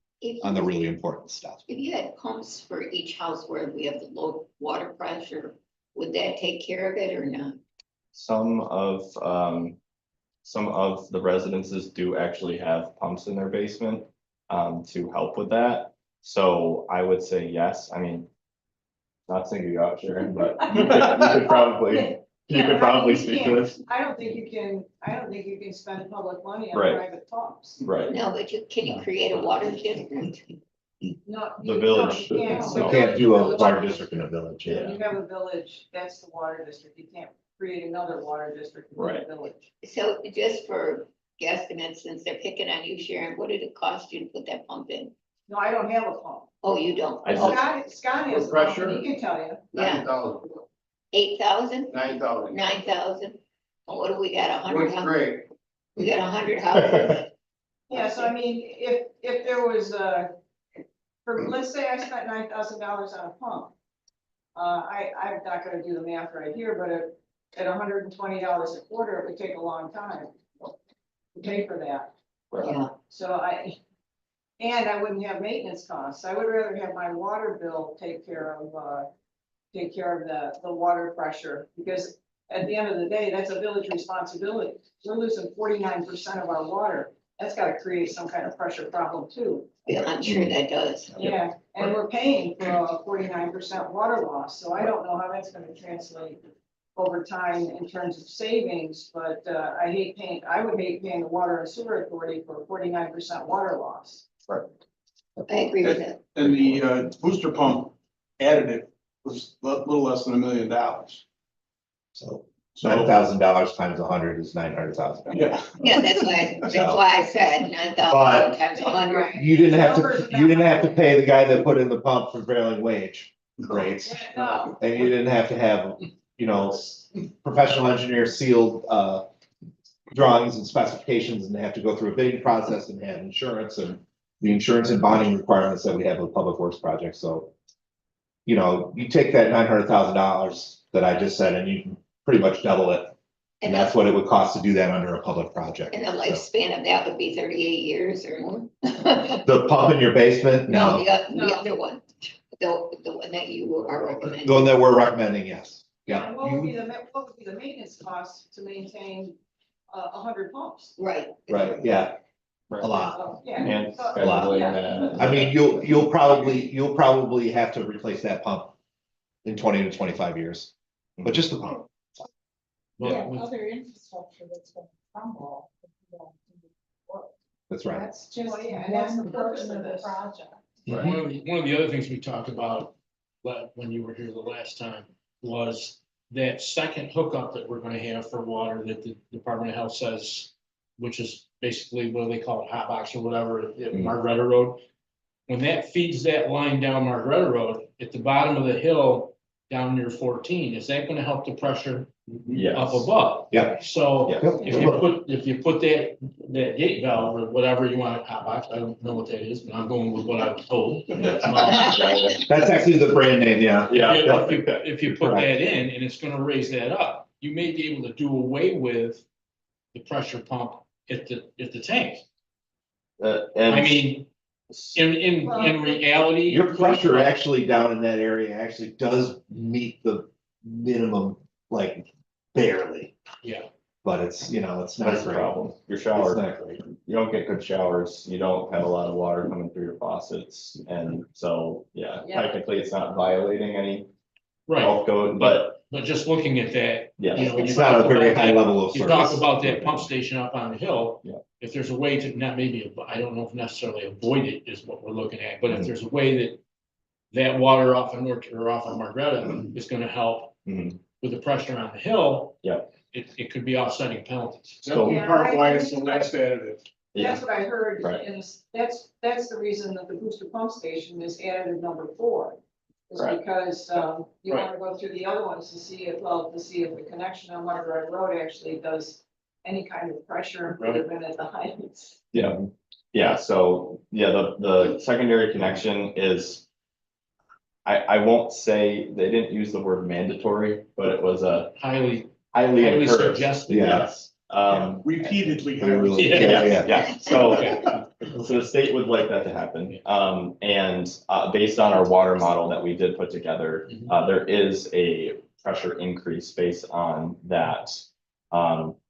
the really important stuff. If you had pumps for each house where we have the low water pressure, would that take care of it or not? Some of the residences do actually have pumps in their basement to help with that. So I would say yes. I mean, not single you out, Sharon, but you could probably speak to this. I don't think you can spend public money on Right. private pumps. Right. No, but can you create a water district? No. The you- village. no, you can't. You can't do a water district in a village. Yeah. When you have a village, that's the water district. You can't create another water district in a Right. village. So just for guesstimates, since they're picking on you, Sharon, what did it cost you to put that pump in? No, I don't have a pump. Oh, you don't? I Oh, Scott has a pump, Pressure? and he can tell you. Yeah, 8,000, 9,000. 9,000? What do we got, 100? great. We got 100 houses? Yeah, so I mean, if there was let's say I spent $9,000 on a pump. I'm not gonna do the math right here, but at $120 a quarter, it would take a long time to pay for that. Yeah, So I wouldn't have maintenance costs. I would rather have my water bill take care of the water pressure, because at the end of the day, that's a village responsibility. We're losing 49% of our water. That's gotta create some kind of pressure problem too. yeah, I'm sure that does. Yeah, and we're paying for a 49% water loss, so I don't know how that's gonna translate over time in terms of savings, but I would hate paying the water and sewer authority for a 49% water loss. I agree with that. And the booster pump additive was a little less than $1 million. So So, $9,000 times 100 is $900,000. yeah. Yeah, that's why I said 9,000 times 100. You didn't have to pay the guy that put in the pump for prevailing wage rates. No. And you didn't have to have, you know, professional engineer sealed drawings and specifications, and they have to go through a bidding process and have insurance and the insurance and bonding requirements that we have with public works projects. So, you know, you take that $900,000 that I just said, and you can pretty much double it. And that's what it would cost to do that under a public project. And the So, lifespan of that would be 38 years or more. the pump in your basement? No, the No. other one, the one that you are recommending. The one that we're recommending, yes. Yeah, Yeah. and what would be the maintenance cost to maintain 100 pumps? Right. Right, yeah, a lot. Yeah. And So- scheduling yeah. that. I mean, you'll probably have to replace that pump in 20 to 25 years, but just the pump. Well, Other infrastructure that's gonna crumble. If you don't do the work. That's right. That's just Well, yeah, and that's the one purpose portion of of the this. project. One of the other things we talked about, when you were here the last time, was that second hookup that we're gonna have for water that the Department of Health says, which is basically what do they call it, hot box or whatever, at Margaretta Road. When that feeds that line down Margaretta Road, at the bottom of the hill down near 14, is that gonna help the pressure Yes. up above? Yeah. So Yeah. if you put that gate valve or whatever you want, hot box, I don't know what that is, but I'm going with what I was told. That's actually the brand name, yeah. If you put that in and it's gonna raise that up, you may be able to do away with the pressure pump at the tank. I mean, in reality. Your pressure actually down in that area actually does meet the minimum, like barely, Yeah, but it's, you know, it's not That's the great. problem. Your It's shower, not great. you don't get good showers, you don't have a lot of water coming through your faucets, and so, yeah, Yeah. technically it's not violating any right, health code, but but just looking at that, yeah. you know, It's you not a talk very about high that, level of you service. talk about that pump station up on the hill. Yeah. If there's a way to, not maybe, I don't know if necessarily avoid it is what we're looking at, but if there's a way that water off of North or off of Margaretta is gonna help Mhm. with the pressure on the hill. Yeah. It could be offsetting penalties. That's in Yeah, part why I- it's the last additive. Yeah, That's what I heard, Right. and that's the reason that the booster pump station is added at number 4. Is Right. because, you Right. wanna go through the other ones to see if the connection on Margaret Road actually does any kind of pressure improvement at the heights. yeah, yeah, so, yeah, the secondary connection is. I won't say, they didn't use the word mandatory, but it was a Highly highly encouraged, suggested. yes. Repeatedly. Yeah, so the state would like that to happen. And based on our water model that we did put together, there is a pressure increase based on that.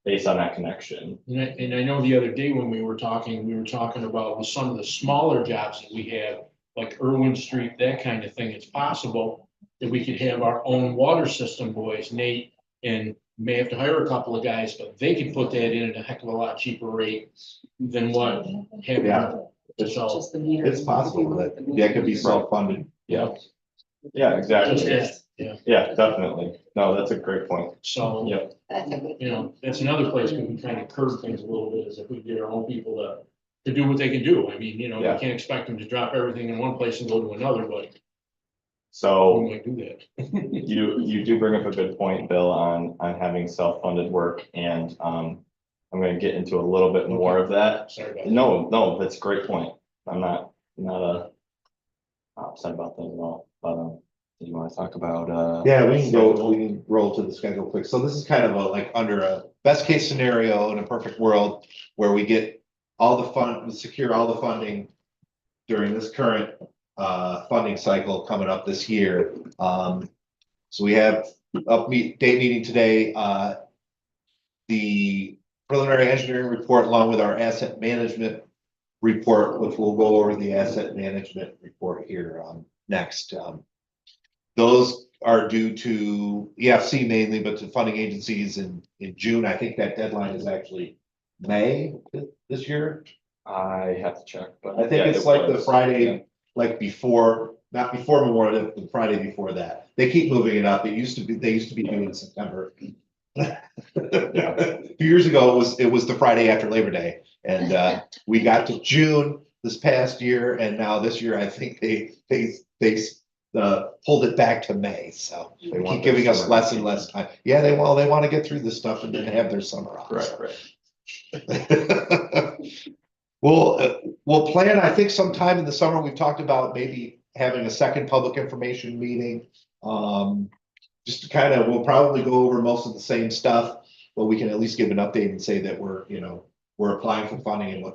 Based on that connection. And I know the other day when we were talking about with some of the smaller jobs that we have, like Irwin Street, that kind of thing, it's possible that we could have our own water system boys, Nate, and may have to hire a couple of guys, but they could put that in at a heck of a lot cheaper rate than what having. Yeah. So, Just the meter. It's possible that that could be self-funded. Yeah. Yeah, just exactly. that, yeah, Yeah, definitely. No, that's a great point. so, Yeah. That's a good. you know, that's another place we can kind of curb things a little bit, is if we get our own people to do what they can do. I mean, you know, we Yeah. can't expect them to drop everything in one place and go to another, but we So might do that. you do bring up a good point, Bill, on having self-funded work, and I'm gonna get into a little bit more of that. Sorry about that. No, that's a great point. I'm not upset about that at all, but do you wanna talk about Yeah, we schedule? can roll to the schedule quick. So this is kind of a, like, under a best case scenario in a perfect world where we get all the fund, secure all the funding during this current funding cycle coming up this year. So we have date meeting today, the preliminary engineering report along with our asset management report, which we'll go over the asset management report here next. Those are due to EFC mainly, but to funding agencies in June. I think that deadline is actually May this year. I have to check, but. I think yeah, it's it like the was. Friday, like before, not before Memorial, Day, the Friday before that. They keep moving it up. They used to be due in September. A few years ago, it was the Friday after Labor Day, and we got to June this past year, and now this year, I think they pulled it back to May, so They they want keep their giving us summer less and less time. Yeah, they want to get through this stuff and then have their summer off. Right. We'll plan, I think sometime in the summer, we've talked about maybe having a second public information meeting. Just to kind of, we'll probably go over most of the same stuff, but we can at least give an update and say that we're applying for funding and what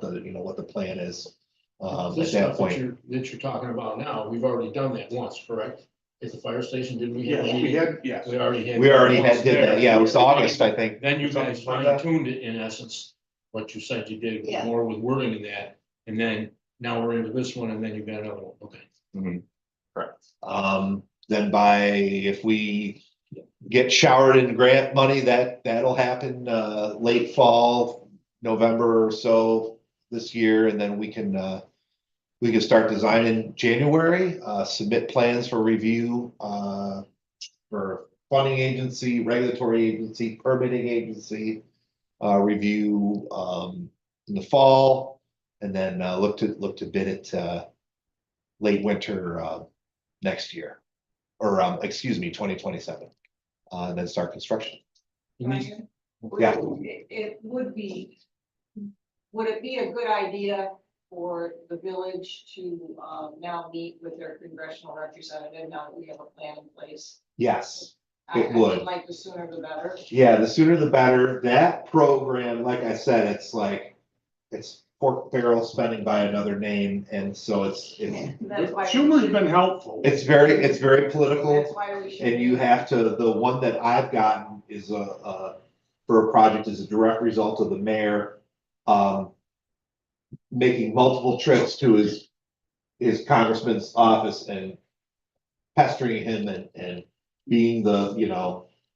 the plan is. At This that stuff point. that you're talking about now, we've already done that once, correct? At the fire station, didn't we? Yes, we had, yes. We already had. We already once did that, there. yeah, it was August, I think. Then you guys Something like fine that. tuned it in essence, what you said you did Yeah. more with wording in that, and then now we're into this one, and then you've got another one, okay. Mhm. Correct. Then if we get showered in grant money, that'll happen, late fall, November or so. this year, and then we can start designing January, submit plans for review, for funding agency, regulatory agency, permitting agency, review, in the fall, and then, look to bid it, late winter, next year, or, excuse me, 2027, and then start construction. Ryan, Yeah. It would it be a good idea for the village to now meet with their congressional representative now that we have a plan in place? Yes, I it would. would like the sooner the better. Yeah, the sooner the better. That program, like I said, it's pork barrel spending by another name, and so it's That's why. Schumer's been helpful. it's very political. That's why we should. And you have to, the one that I've gotten is for a project is a direct result of the mayor, making multiple trips to his congressman's office and pestering him and being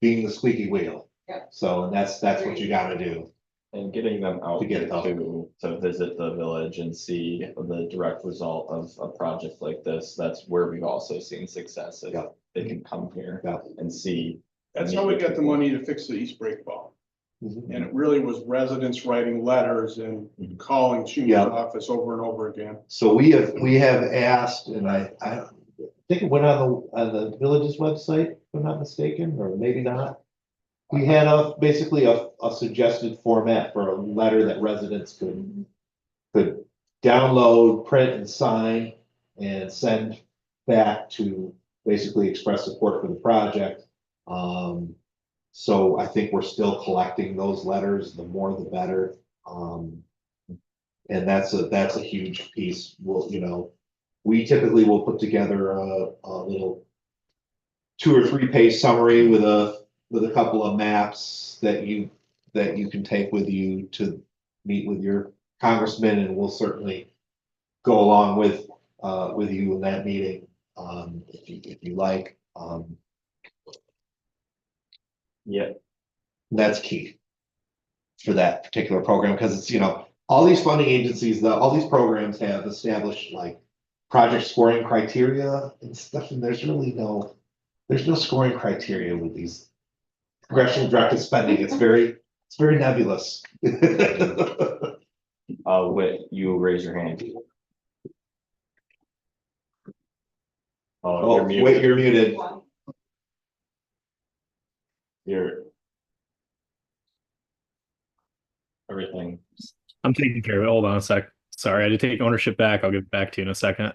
being the squeaky wheel. Yeah. So, and that's what you gotta do. And getting them out To get it out. to visit the village and see the direct result of a project like this, that's where we've also seen success. If Yeah. they can come here Yeah. and see. That's how we got the money to fix the East Break Ball. Mhm. And it really was residents writing letters and calling Schumer's Yeah. office over and over again. So we have asked, and I think it went on the village's website, if I'm not mistaken, or maybe not. We had basically a suggested format for a letter that residents could download, print and sign and send back to basically express support for the project. So I think we're still collecting those letters, the more the better. And that's a huge piece. We typically will put together a little 2 or 3 page summary with a couple of maps that you can take with you to meet with your congressman, and we'll certainly go along with you in that meeting, if you like. Yeah, That's key for that particular program, because it's, all these funding agencies, all these programs have established like project scoring criteria and stuff, and there's no scoring criteria with these congressional directed spending. It's very nebulous. Whit, you raise your hand. Oh, You're muted. wait, you're muted. You're. Everything. I'm taking care of it. Hold on a sec. Sorry, I had to take ownership back. I'll get back to you in a second.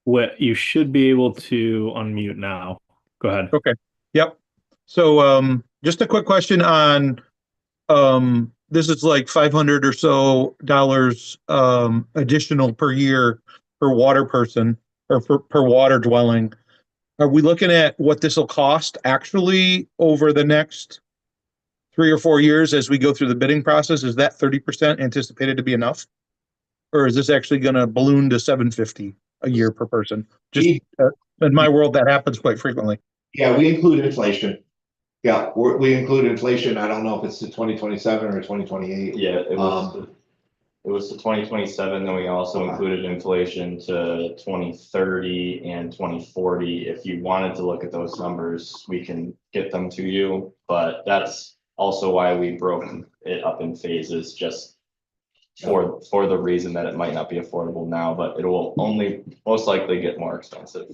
What you should be able to unmute now. Go ahead. Okay. Yep. So just a quick question on this is like $500 or so additional per year per water person or per water dwelling. Are we looking at what this will cost actually over the next 3 or 4 years as we go through the bidding process? Is that 30% anticipated to be enough? Or is this actually going to balloon to $750 a year per person? Just in my world, that happens quite frequently. Yeah, we include inflation. Yeah, we include inflation. I don't know if it's to 2027 or 2028. Yeah, it was to 2027, then we also included inflation to 2030 and 2040. If you wanted to look at those numbers, we can get them to you, but that's also why we broke it up in phases, just for the reason that it might not be affordable now, but it will only most likely get more expensive.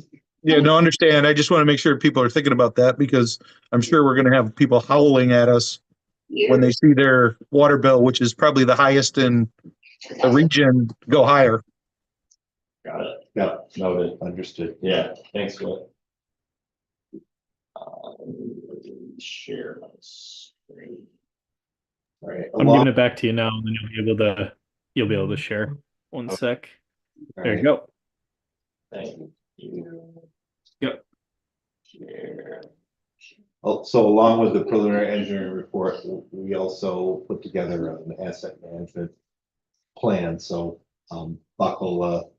Yeah, no, understand. I just want to make sure people are thinking about that, because I'm sure we're going to have people howling at us when they see their water bill, which is probably the highest in the region, go higher. Got it. Yeah, Noted. understood. Yeah, thanks, Will. Share my screen. All right. I'm giving it back to you now, and then you'll be able to share. One sec. There you go. Thank you. Yep. Share. So along with the preliminary engineering report, we also put together an asset management plan. So Buck will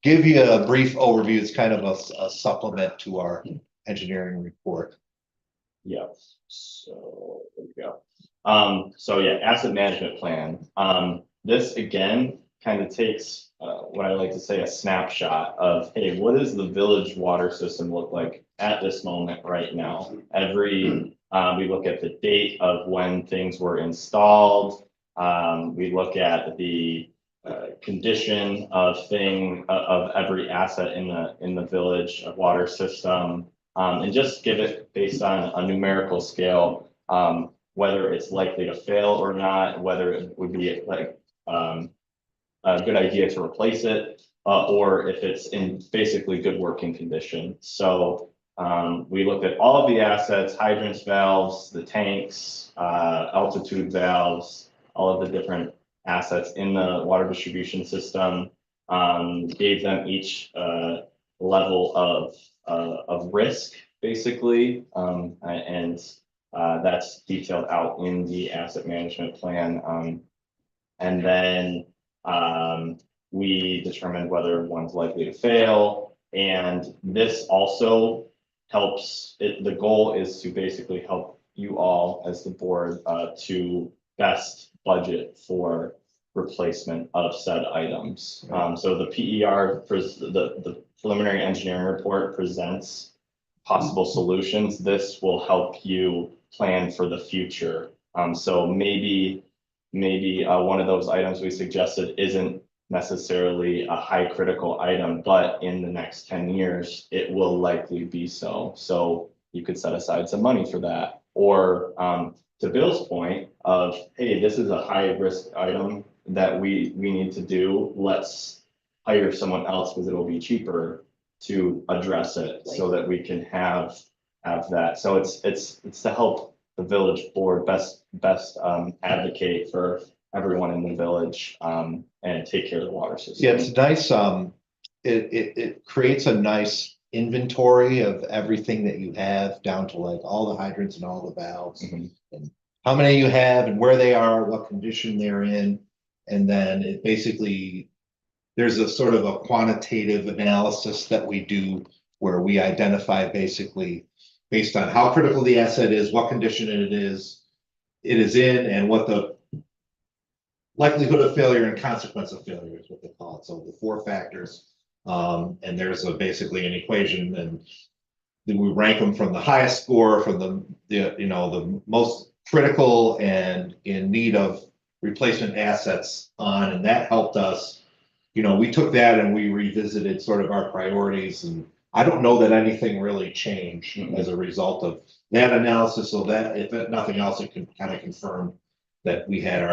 give you a brief overview. It's kind of a supplement to our engineering report. Yep, so there we go. So yeah, asset management plan. This again kind of takes what I like to say a snapshot of, hey, what does the village water system look like at this moment right now? We look at the date of when things were installed. We look at the condition of every asset in the village water system. And just give it based on a numerical scale, whether it's likely to fail or not, whether it would be like a good idea to replace it, or if it's in basically good working condition. So we looked at all of the assets, hydrants, valves, the tanks, altitude valves, all of the different assets in the water distribution system, gave them each level of risk, basically, and that's detailed out in the asset management plan. And then we determined whether one's likely to fail, and this also helps. The goal is to basically help you all as the board to best budget for replacement of said items. So the PER, the preliminary engineering report presents possible solutions. This will help you plan for the future. So maybe one of those items we suggested isn't necessarily a high critical item, but in the next 10 years, it will likely be so. So you could set aside some money for that. Or to Bill's point of, hey, this is a high risk item that we need to do. Let's hire someone else because it'll be cheaper to address it so that we can have that. So it's to help the village board best advocate for everyone in the village and take care of the water system. Yeah, it's nice. It creates a nice inventory of everything that you have down to like all the hydrants and all the valves. Mhm. And how many you have and where they are, what condition they're in. And then it basically, there's a sort of a quantitative analysis that we do where we identify basically based on how critical the asset is, what condition it is in, and what the likelihood of failure and consequence of failure is what they call it. So the 4 factors. And there's basically an equation, and then we rank them from the highest score from the most critical and in need of replacement assets on, and that helped us. We took that and we revisited sort of our priorities, and I don't know that anything really changed as a result of that analysis. So that if nothing else, it can kind of confirm that we had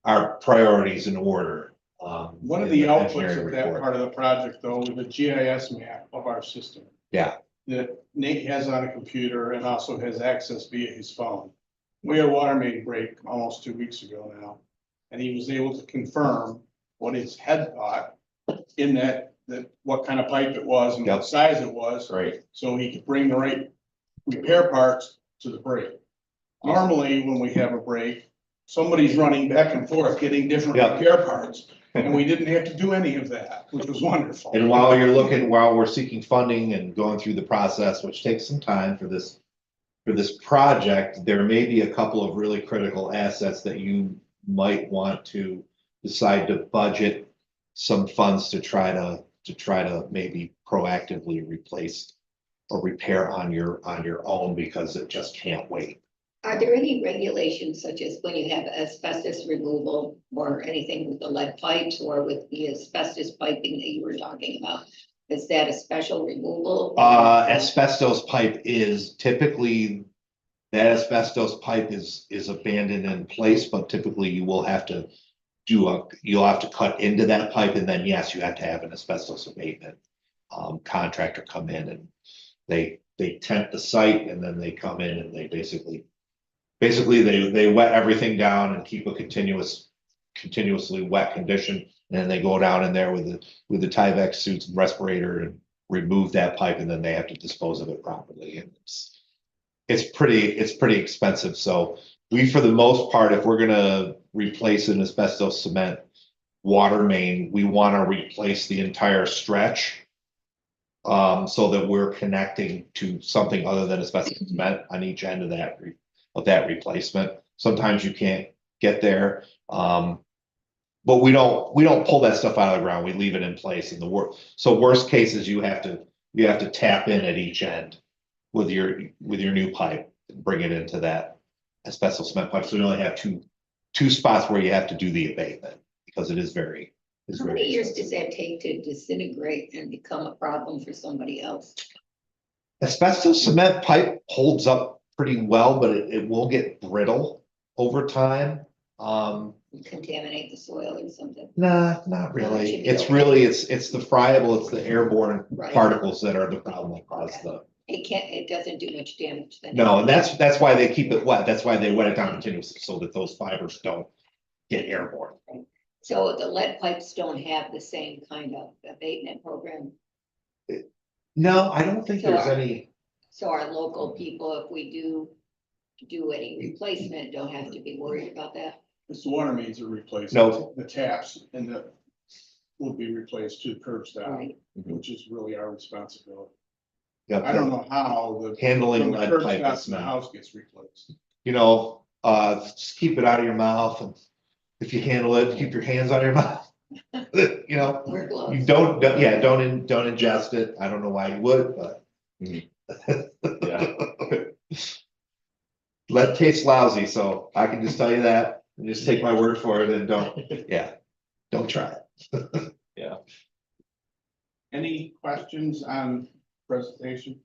our priorities in order. One of in the outputs engineering of that report. part of the project, though, was the GIS map of our system Yeah, that Nate has on a computer and also has access via his phone. We had a water main break almost 2 weeks ago now, and he was able to confirm what his head thought in that what kind of pipe it was and Yep. what size it was. Right. So he could bring the right repair parts to the break. Normally, when we have a break, somebody's running back and forth getting different Yep. repair parts. And we didn't have to do any of that, which was wonderful. and while we're seeking funding and going through the process, which takes some time for this project, there may be a couple of really critical assets that you might want to decide to budget some funds to try to maybe proactively replace or repair on your own, because it just can't wait. Are there any regulations such as when you have asbestos removal or anything with the lead pipes or with the asbestos piping that you were talking about? Is that a special removal? Asbestos pipe is typically, that asbestos pipe is abandoned in place, but typically you will have to you'll have to cut into that pipe, and then yes, you have to have an asbestos abatement contractor come in, and they tent the site, and then they come in and they basically they wet everything down and keep a continuously wet condition. And then they go down in there with the Tyvek suits and respirator and remove that pipe, and then they have to dispose of it properly. And it's pretty expensive. So we, for the most part, if we're gonna replace an asbestos cement water main, we want to replace the entire stretch So that we're connecting to something other than asbestos cement on each end of that replacement. Sometimes you can't get there. But we don't pull that stuff out of the ground. We leave it in place in the so worst cases, you have to tap in at each end with your new pipe, and bring it into that asbestos cement pipe. So we only have two spots where you have to do the abatement because it is very. It's How very many years expensive. does that take to disintegrate and become a problem for somebody else? Asbestos cement pipe holds up pretty well, but it will get brittle over time. Contaminate the soil or something? Nah, not It really. should be It's okay. really, it's the friable, it's the airborne Right. particles that are the problem that cause Okay. It doesn't do much damage then. no, and that's why they keep it wet. That's why they wet it down continuously so that those fibers don't get airborne. So the lead pipes don't have the same kind of abatement program. No, I don't think there's Sure. any, So our local people, if we do any replacement, don't have to be worried about that. It's the water mains are replaced. No. The taps and the will be replaced to curb stop, Right. which is really our responsibility. yeah, I don't know how the. handling from the lead curb pipe stop is to the not, house gets replaced. just keep it out of your mouth and if you handle it, keep your hands out of your mouth. You know, Wear you gloves. don't ingest it. I don't know why you would, but. Yeah. Lead tastes lousy, so I can just tell you that, and just take my word for it and don't try it. Any questions on presentation?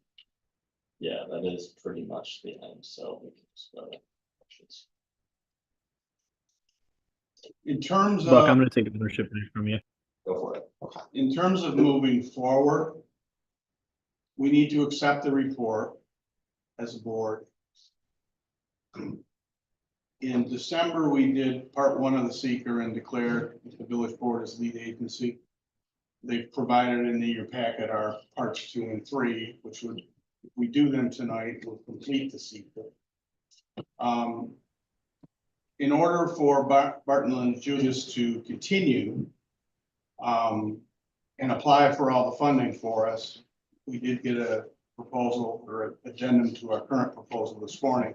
Yeah, that is pretty much the end, so we can just go to questions. In terms Buck, I'm of, gonna take ownership of it from you. Go for it. in terms of moving forward, we need to accept the report as a board. In December, we did part one of the seeker and declared the village board as lead agency. They've provided in your packet our parts 2 and 3, which would, if we do them tonight, will complete the seeker. In order for Barton and Judas to continue and apply for all the funding for us, we did get a proposal or an addendum to our current proposal this morning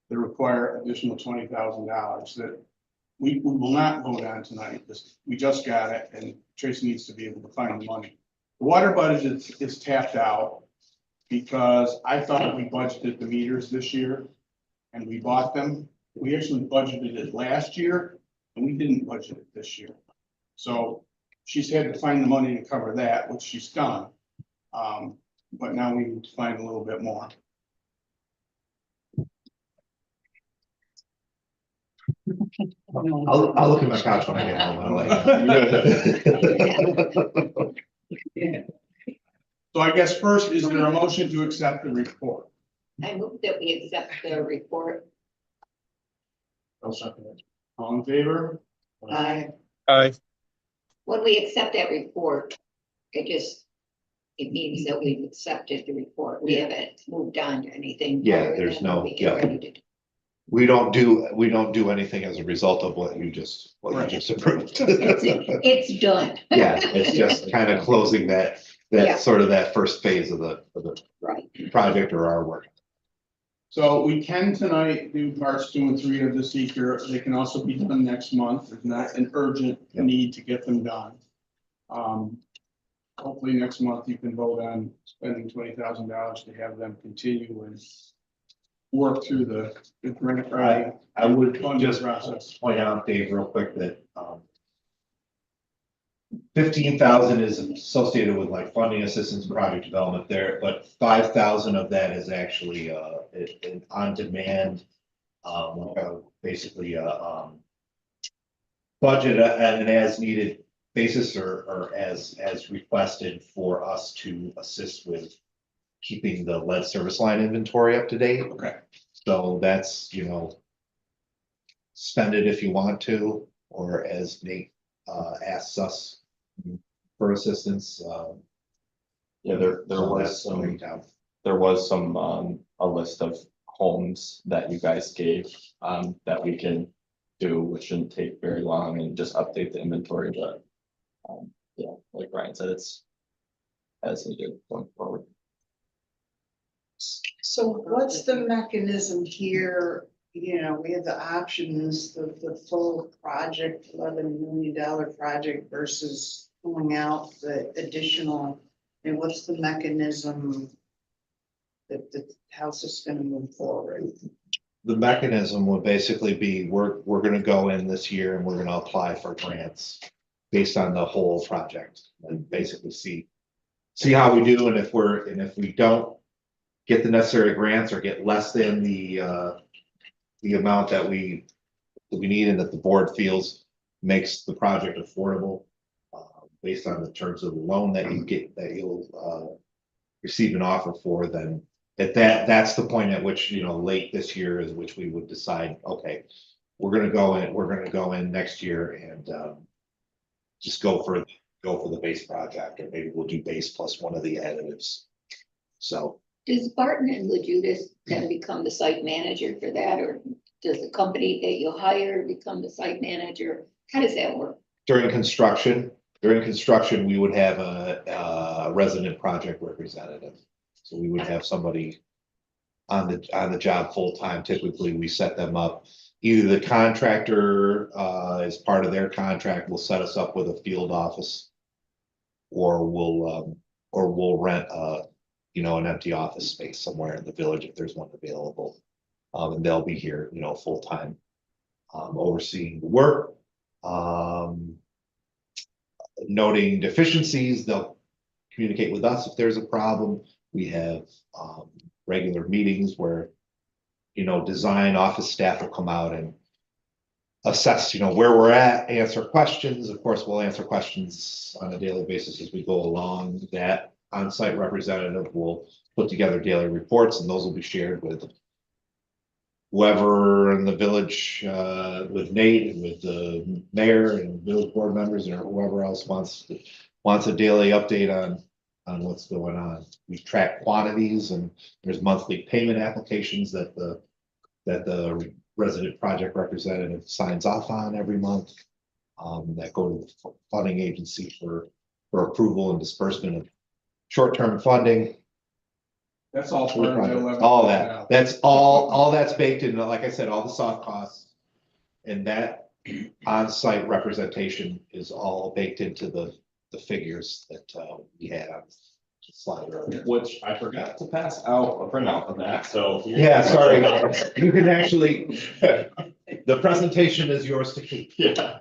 that require additional $20,000 that we will not vote on tonight. We just got it and Tracy needs to be able to find the money. The water budget is tapped out because I thought we budgeted the meters this year and we bought them. We actually budgeted it last year and we didn't budget it this year. So she's had to find the money to cover that, which she's done. But now we need to find a little bit more. I'll look at my couch when I get home. So I guess first, is there a motion to accept the report? I move that we accept the report. I'll second it. All in favor? When we accept that report, it means that we've accepted the report. We haven't moved on to anything. Yeah, other there's than no- we get yeah. ready to do. We don't do anything as a result of what you just approved. It's done. Yeah, it's just kind of closing that Yeah. sort of that first phase of the Right. project or our work. So we can tonight do parts 2 and 3 of the seeker. They can also be done next month. There's not an urgent Yep. need to get them done. Hopefully next month you can vote on spending $20,000 to have them continue and work through the grant writing I would funding just process. point out, Dave, real quick that 15,000 is associated with like funding assistance, project development there, but 5,000 of that is actually an on-demand, basically budget at an as-needed basis or as requested for us to assist with keeping the lead service line inventory up to date. Okay. So that's, spend it if you want to, or as Nate asks us for assistance. Yeah, there so was that's some, breakdown. a list of homes that you guys gave, that we can do, which shouldn't take very long and just update the inventory, but. Yeah, like Brian said, as needed going forward. So what's the mechanism here? You know, we have the options, the full project, $11 million project versus pulling out the additional. And what's the mechanism that the house is gonna move forward? The mechanism would basically be, we're gonna go in this year and we're gonna apply for grants based on the whole project and basically see how we do, and if we don't get the necessary grants or get less than the amount that we need and that the board feels makes the project affordable, based on the terms of the loan that you'll receive an offer for, then that's the point at which, late this year is which we would decide, okay, we're gonna go in next year and just go for the base project, or maybe we'll do base plus one of the additives. So Does Barton and LaJudas then become the site manager for that, or does the company that you hire become the site manager? How does that work? during construction, we would have a resident project representative. So we would have somebody on the job full-time. Typically, we set them up. Either the contractor, as part of their contract, will set us up with a field office, or we'll rent an empty office space somewhere in the village if there's one available. And they'll be here, full-time, overseeing the work, noting deficiencies. They'll communicate with us if there's a problem. We have regular meetings where, design office staff will come out and assess, where we're at, answer questions. Of course, we'll answer questions on a daily basis as we go along. That on-site representative will put together daily reports, and those will be shared with whoever in the village, with Nate and with the mayor and village board members, or whoever else wants a daily update on what's going on. We track quantities, and there's monthly payment applications that the resident project representative signs off on every month, that go to the funding agency for approval and disbursement of short-term funding. That's all part of the 11. All that, that's all that's baked in, like I said, all the soft costs. And that on-site representation is all baked into the figures that we had on the slide earlier. Which I forgot to pass out a printout of that, so. Yeah, sorry, you can actually, the presentation is yours to keep. Yeah.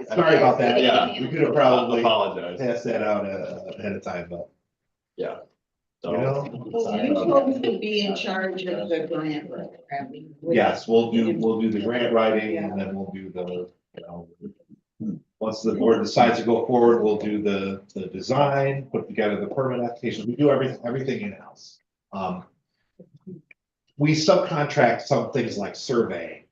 Sorry about that. Yeah. We could have probably Apologize. passed that out ahead of time, but. Yeah. You So. know? Well, you folks would be in charge of the grant writing. Yes, we'll do the grant writing, and then we'll do once the board decides to go forward, we'll do the design, put together the permit application. We do everything in-house. We subcontract some things like survey,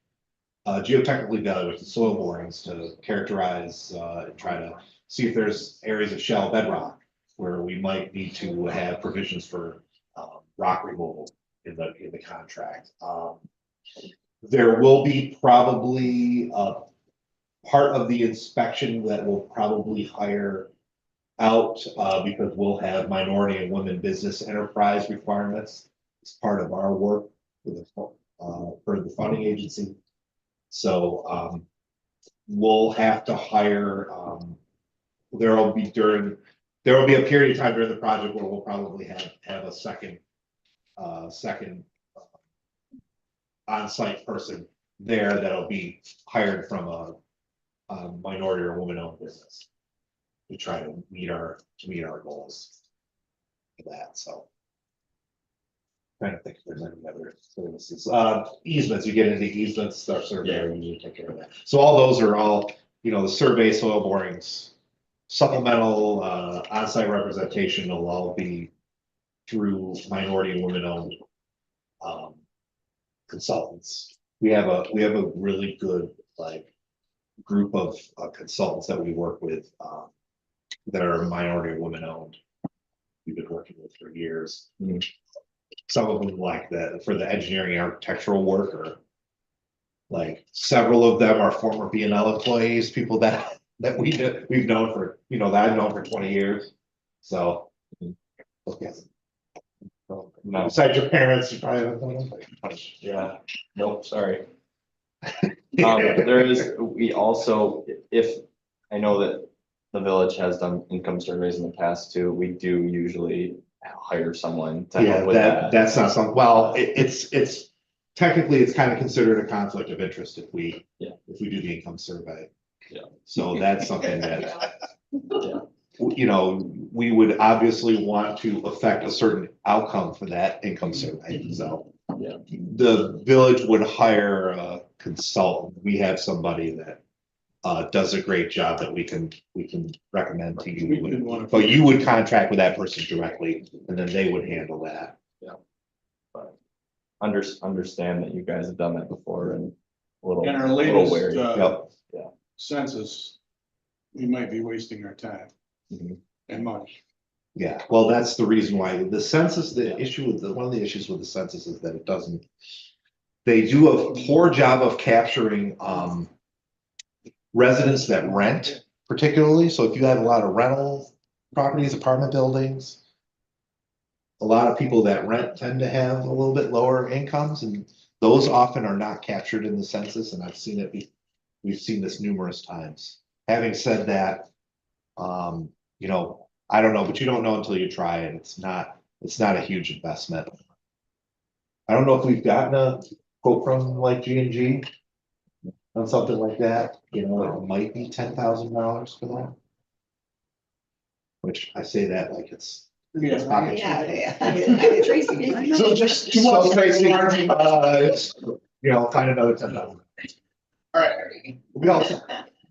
geotechnical evaluation, soil borings to characterize, and try to see if there's areas of shallow bedrock where we might need to have provisions for rock removal in the contract. There will be probably a part of the inspection that we'll probably hire out, because we'll have minority and women business enterprise requirements as part of our work for the funding agency. So we'll have to hire, there will be a period of time during the project where we'll probably have a second on-site person there that'll be hired from a minority or woman-owned business to try to meet our goals for that. So trying to think if there's any other services. Easements, you get into easements, our surveyor, you need to take care of that. So all those are the survey, soil borings, supplemental on-site representation will all be through minority and women-owned consultants. We have a really good group of consultants that we work with that are minority or women-owned. We've been working with for years. Some of them like that for the engineering architectural work, or several of them are former B&L employees, people that we've known for, that I've known for 20 years. So Okay. No, Besides your parents, you probably don't know. yeah, nope, sorry. There is, we also, if, I know that the village has done income surveys in the past too, we do usually hire someone to Yeah, help with that, that. that's not something, well, it's technically, it's kind of considered a conflict of interest if we. Yeah. If we do the income survey. Yeah. So that's something that, Yeah. you know, we would obviously want to affect a certain outcome for that income survey, so. Yeah. The village would hire a consultant, we have somebody that. Does a great job that we can recommend to We didn't you, want to. but you would contract with that person directly, and then they would handle that. But understand that you guys have done that before and a little. In our little latest, wary. Yep. census, we might be wasting our time Mhm. and money. Yeah, well, that's the reason why the census, the issue with one of the issues with the census is that it doesn't. They do a poor job of capturing, residents that rent particularly, so if you have a lot of rental properties, apartment buildings. A lot of people that rent tend to have a little bit lower incomes, and those often are not captured in the census, and I've seen it, we've seen this numerous times. Having said that, you know, I don't know, but you don't know until you try it, it's not a huge investment. I don't know if we've gotten a quote from like G&G on something like that, you know, it might be $10,000 for that. Which I say that like it's. Yeah. pocket Yeah. change. So just, so Tracy, you know, find another $10,000. All right, We also,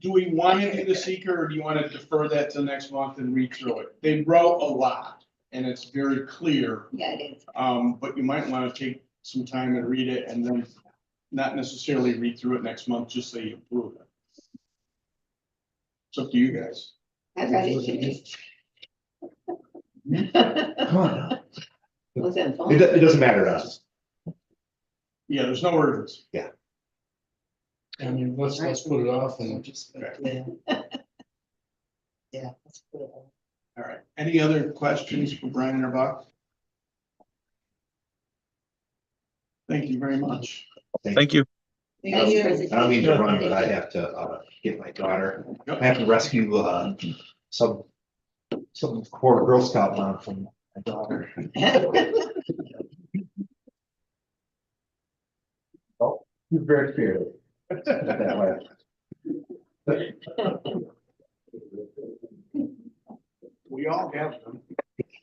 do we want to do the seeker or do you want to defer that to next month and read through it? They wrote a lot and it's very clear. Yeah, it is. But you might want to take some time and read it and then not necessarily read through it next month, just say you approve it. It's up to you guys. I read it. come on now. Was that phone? It doesn't matter to us. Yeah, there's no urgency. I mean, let's put it off and Yeah. Let's put it on. All right. Any other questions for Brian or Buck? Thank you very much. Thank you. Thank you. I don't mean to run, but I have to, get my daughter, I have to rescue, some poor Girl Scout mom from my daughter. Oh, you're very spirited. That way. We all have them.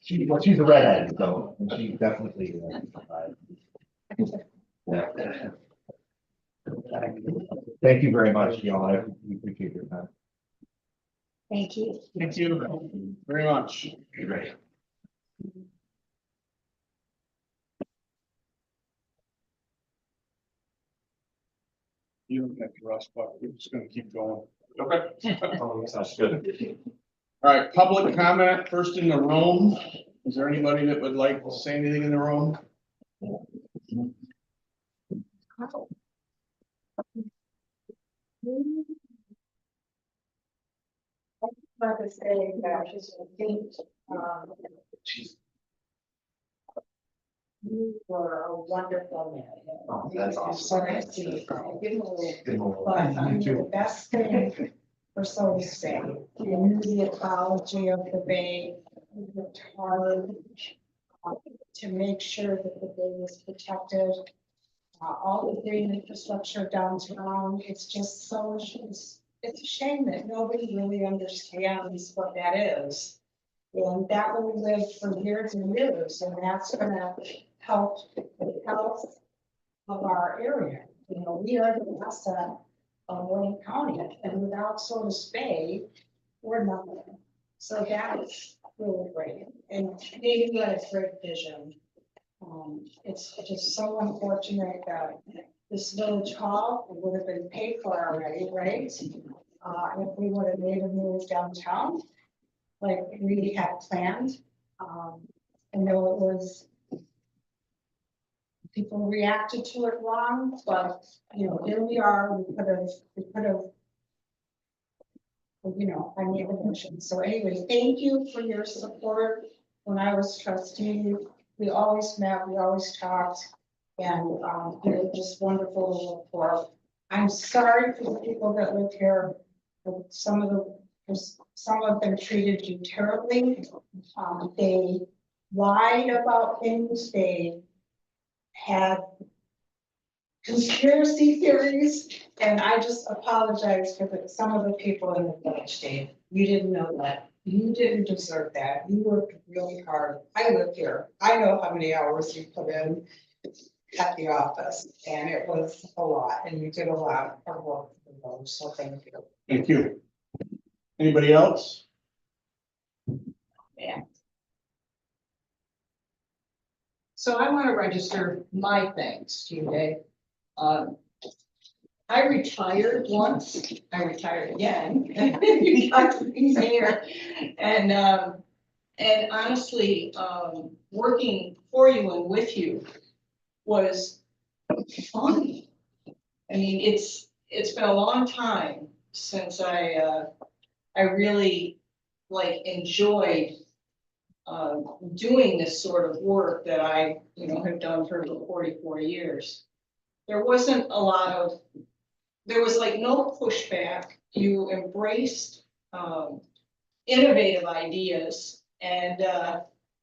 She's a redhead, so, and she definitely, yeah. Thank you very much, y'all, we appreciate your time. Thank you. Thank you very much. Great. You don't have to rush, but we're just gonna keep going. Okay. Sounds good. All right, public comment first in the room. Is there anybody that would like to say anything in the room? Like I say, that just think, you were a wonderful man. Oh, that's awesome. So nice to see you. Give him a little. Good morning. But you're the best thing for Sodus Bay. You knew the ecology of the bay, you worked hard to make sure that the bay was protected. All the green infrastructure downtown, it's just so, it's a shame that nobody really understands what that is. And that will live for years and years, and that's gonna help the health of our area. You know, we are the asset of Wayne County, and without Sodus Bay, we're nothing. So that is really great, and Dave, you had a great vision. It's just so unfortunate that this village hall would have been paid for already, right? If we would have made a move downtown, like we had planned. I know it was, people reacted to it wrong, but, you know, here we are, we could have, you know, I made a motion. So anyway, thank you for your support when I was trustee, we always met, we always talked, and, they were just wonderful to work for. I'm sorry for the people that live here, but some of them treated you terribly. They lied about things, they had conspiracy theories, and I just apologize for some of the people in the village, Dave. You didn't know that. You didn't deserve that. You worked really hard. I live here. I know how many hours you put in at the office, and it was a lot, and you did a lot of work for those, so thank you. Thank you. Anybody else? So I want to register my thanks to you, Dave. I retired once, I retired again. He's here. And honestly, working for you and with you was fun. I mean, it's been a long time since I really enjoyed doing this sort of work that I, have done for 44 years. There wasn't a lot of, there was no pushback. You embraced innovative ideas, and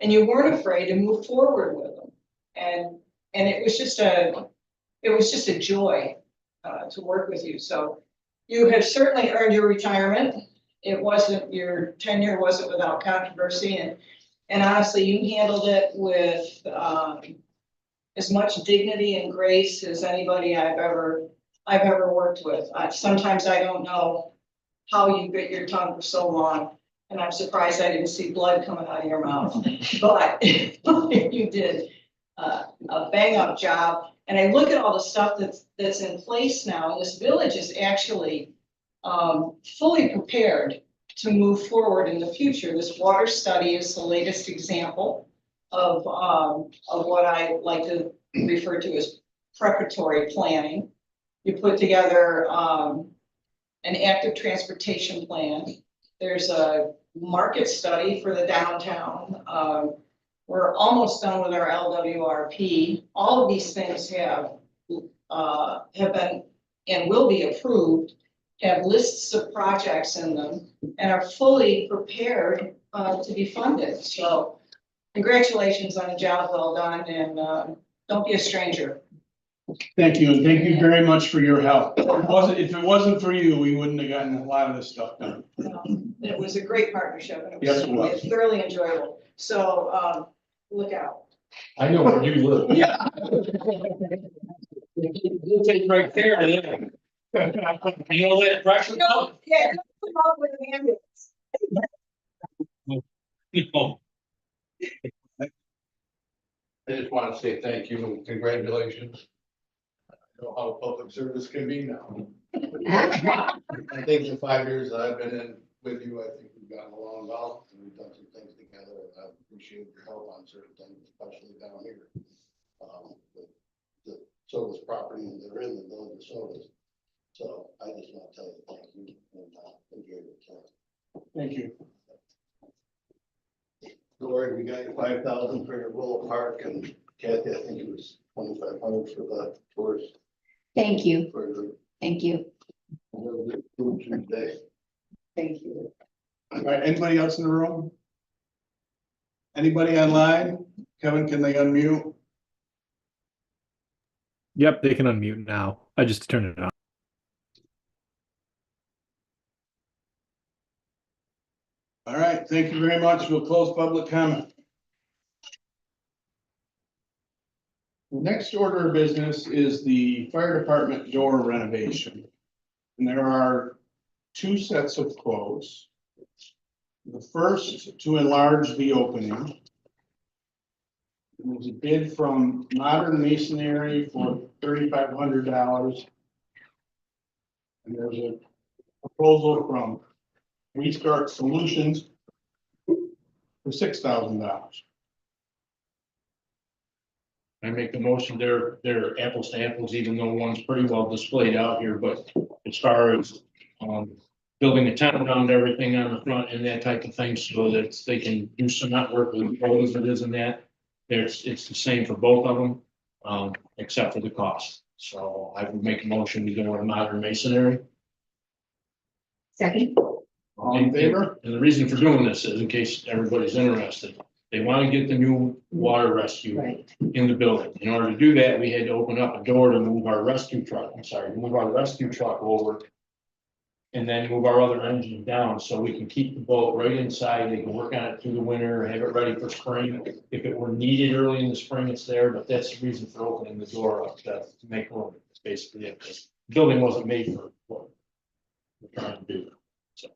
you weren't afraid to move forward with them. And it was just a joy to work with you. So you have certainly earned your retirement. Your tenure wasn't without controversy, and honestly, you handled it with as much dignity and grace as anybody I've ever worked with. Sometimes I don't know how you bit your tongue for so long, and I'm surprised I didn't see blood coming out of your mouth. But you did a bang up job. And I look at all the stuff that's in place now, and this village is actually fully prepared to move forward in the future. This water study is the latest example of what I like to refer to as preparatory planning. You put together an active transportation plan. There's a market study for the downtown. We're almost done with our LWRP. All of these things have been and will be approved, have lists of projects in them, and are fully prepared to be funded. So congratulations on a job well done, and don't be a stranger. Thank you, and thank you very much for your help. If it wasn't for you, we wouldn't have gotten a lot of this stuff done. It was a great partnership, and Yes, it was. thoroughly enjoyable. So look out. I know where you live. Yeah. You take right there, yeah. You know that pressure pump? Yeah, come up with an ambulance. No. I just want to say thank you and congratulations. I know how public service can be now. I think the 5 years that I've been in with you, I think we've gotten along well and we've done some things together. And I appreciate your help on certain things, especially down here. The Sodus property that they're in, the village of Sodus. So I just want to tell you thank you and enjoy your time. Thank you. Lori, we got you 5,000 for your Willow Park, and Kathy, I think it was 2,500 for the tours. Thank you, For the thank you. food today. Thank you. All right, anybody else in the room? Anybody online? Kevin, can they unmute? Yep, they can unmute now. I just turned it on. All right, thank you very much. We'll close public comment. The next order of business is the fire department door renovation. And there are two sets of quotes. The first to enlarge the opening. There's a bid from Modern Masonry for $3,500. And there's a proposal from Restart Solutions for $6,000. I make the motion, they're apples to apples, even though one's pretty well displayed out here, but as far as building a tent around everything on the front and that type of thing, so that they can do some network with both of it is and that. It's the same for both of them, except for the cost. So I would make a motion to go with modern masonry. Second, All in favor? And the reason for doing this is, in case everybody's interested, they want to get the new water rescue right, in the building. In order to do that, we had to open up a door to move our rescue truck, move our rescue truck over. And then move our other engine down, so we can keep the boat right inside. They can work on it through the winter, have it ready for spring. If it were needed early in the spring, it's there, but that's the reason for opening the door up to make room. It's basically it. The building wasn't made for what we're trying to do. So,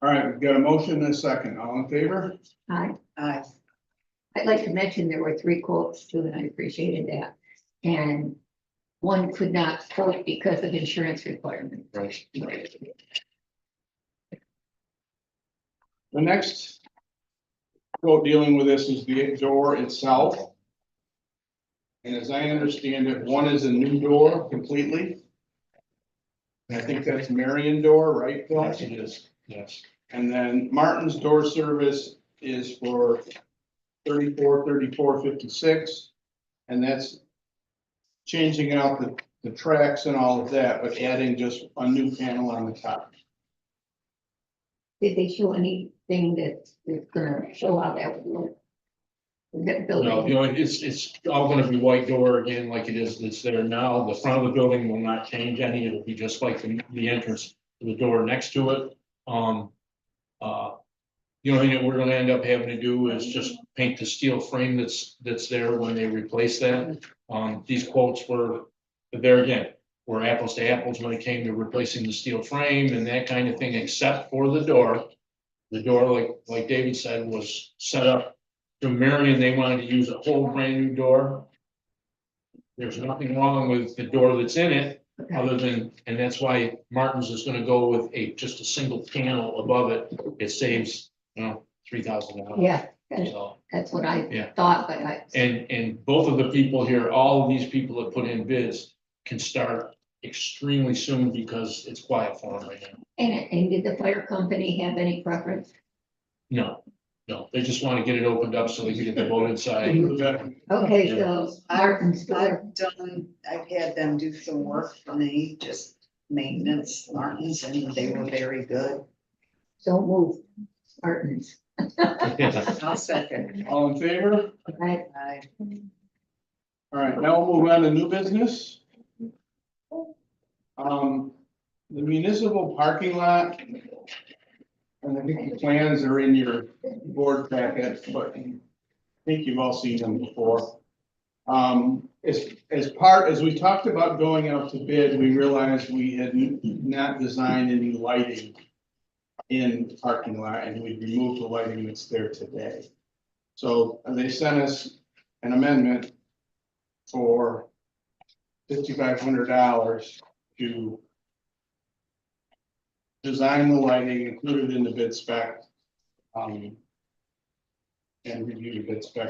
All right, we've got a motion and a second. All in favor? aye. Aye. I'd like to mention there were 3 quotes too, and I appreciated that. And one could not quote because of insurance requirements. right. The next quote dealing with this is the door itself. And as I understand it, one is a new door completely. And I think that's Marion door, right, Phil? Yes, it is, yes. And then Martin's door service is for 34,3456, and that's changing out the tracks and all of that, but adding just a new panel on the top. Did they show anything that is gonna show how that would look? That No, building, it's all gonna be white door again, like it's there now. The front of the building will not change any. It'll be just like the entrance to the door next to it. The only thing that we're gonna end up having to do is just paint the steel frame that's there when they replace that. These quotes were, there again, were apples to apples when it came to replacing the steel frame and that kind of thing, except for the door. The door, like David said, was set up to Marion. They wanted to use a whole brand new door. There's nothing wrong with the door that's in it, other than, and that's why Martin's is gonna go with just a single panel above it. It saves, $3,000. yeah, So, that's what I Yeah. thought, but I, and both of the people here, all of these people that put in bids can start extremely soon because it's quiet for them right now. and did the fire company have any preference? No, they just want to get it opened up so they can get the boat inside. Okay, so Martin's door, I've had them do some work for me, just maintenance, Martins, and they were very good. don't move, Martin's. I'll second. All in favor? Right, Aye. All right, now we'll move on to new business. The municipal parking lot. And I think the plans are in your board packet, but I think you've all seen them before. As we talked about going out to bid, we realized we had not designed any lighting in the parking lot, and we removed the lighting that's there today. So they sent us an amendment for $5,500 to design the lighting, included in the bid spec. And review the bid spec.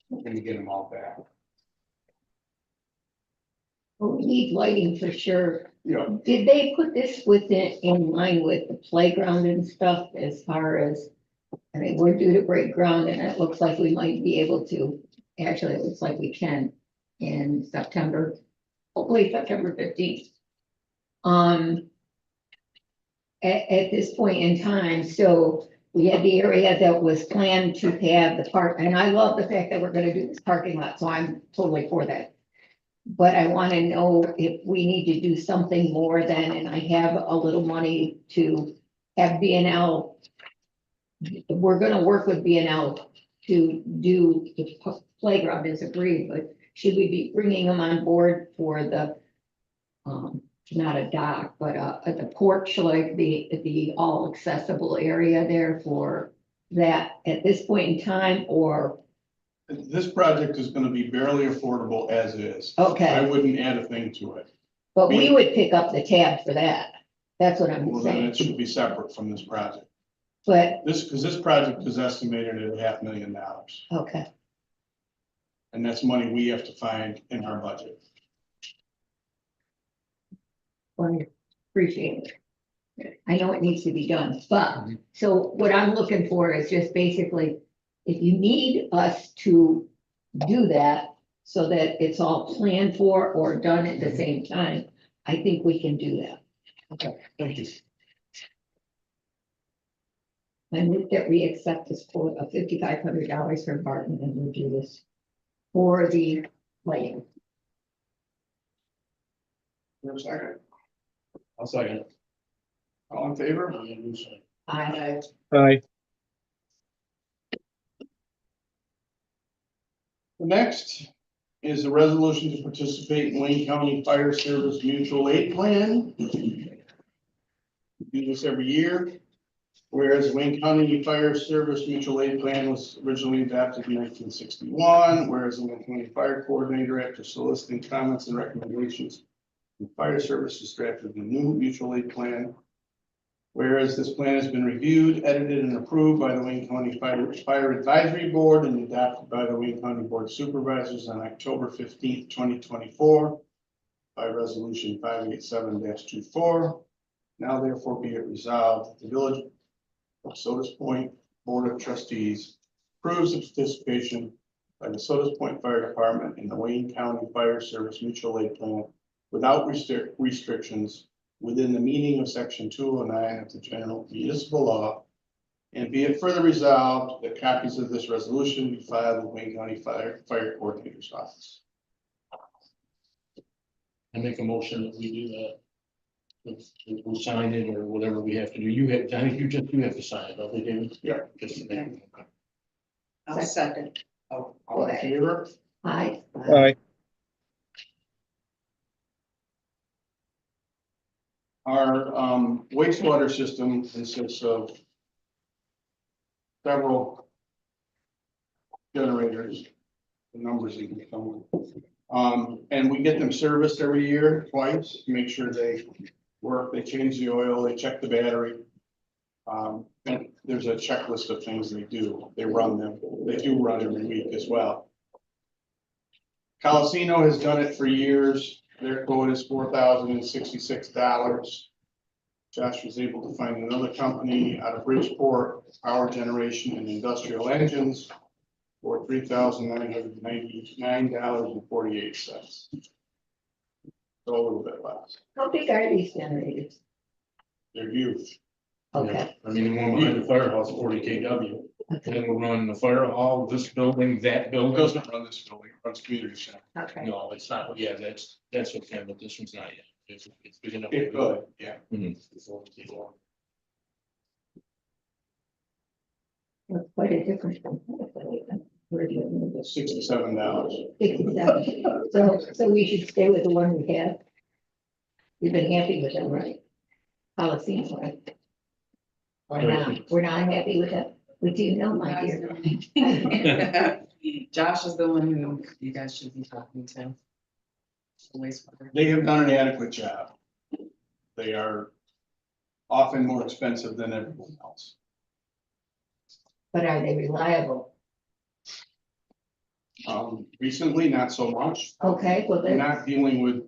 We're gonna get them all back. well, we need lighting for sure. Yeah. Did they put this in line with the playground and stuff as far as, I mean, we're due to break ground and it looks like we might be able to, actually, it looks like we can in September, hopefully September 15th. At this point in time, so we had the area that was planned to have the park, and I love the fact that we're gonna do this parking lot, so I'm totally for that. But I wanna know if we need to do something more than, and I have a little money to have B&L. We're gonna work with B&L to do the playground as agreed, but should we be bringing them on board for the, not a dock, but the porch, like the all accessible area there for that at this point in time, or? This project is gonna be barely affordable as is. Okay. I wouldn't add a thing to it. But we would pick up the tab for that. That's what I'm Well, then saying. it should be separate from this project. But, Because this project is estimated at $500,000, okay, and that's money we have to find in our budget. wonderful. appreciate it. I know it needs to be done, but, so what I'm looking for is just basically, if you need us to do that so that it's all planned for or done at the same time, I think we can do that. Okay, thank you. I move that we accept this quote of $5,500 from Barton and we'll do this for the lighting. For a second, I'll second. all in favor? I, Aye. The next is a resolution to participate in Wayne County Fire Service Mutual Aid Plan. We do this every year. Whereas Wayne County Fire Service Mutual Aid Plan was originally adopted in 1961, whereas the Wayne County Fire Coordinator, after soliciting comments and recommendations from fire services, drafted a new mutual aid plan. Whereas this plan has been reviewed, edited, and approved by the Wayne County Fire Advisory Board and adopted by the Wayne County Board of Supervisors on October 15th, 2024 by Resolution 587-24. Now therefore be it resolved that the Village of Sodus Point Board of Trustees approves the participation by the Sodus Point Fire Department in the Wayne County Fire Service Mutual Aid Plan without restrictions within the meaning of Section 209 of the General Municipal Law. And be it further resolved that copies of this resolution be filed with Wayne County Fire Coordinator's Office. I make a motion that we do that. We'll sign it or whatever we have to do. You have, I think you have to sign it, don't you, David? Yeah. Just to make- I'll second. All in favor? I, Aye. Our wastewater system consists of several generators, the numbers you can come with. And we get them serviced every year, twice, to make sure they work. They change the oil, they check the battery. And there's a checklist of things they do. They run them. They do run every week as well. Colosino has done it for years. Their quote is $4,066. Josh was able to find another company out of Bridgeport, Power Generation and Industrial Engines, for $3,999.48. So a little bit less. how big are these generators? They're huge. Okay, I mean, the one behind the firehouse, 40 kW. And then we'll run the fire hall, this building, that It building. doesn't run this building, it runs community center. okay. No, it's not, yeah, that's okay, but this one's not yet. It's big enough. It could, yeah. Before we take off. That's quite a difference. From where do you move this? $67. 67. So we should stay with the one we have. We've been happy with them, right? Policies, right? Or not, we're not happy with it. We do know, my dear. Josh is the one who you guys should be talking to. The wastewater. They have done an adequate job. They are often more expensive than everyone else. But are they reliable? Recently, not so much. Okay, well They're then, not dealing with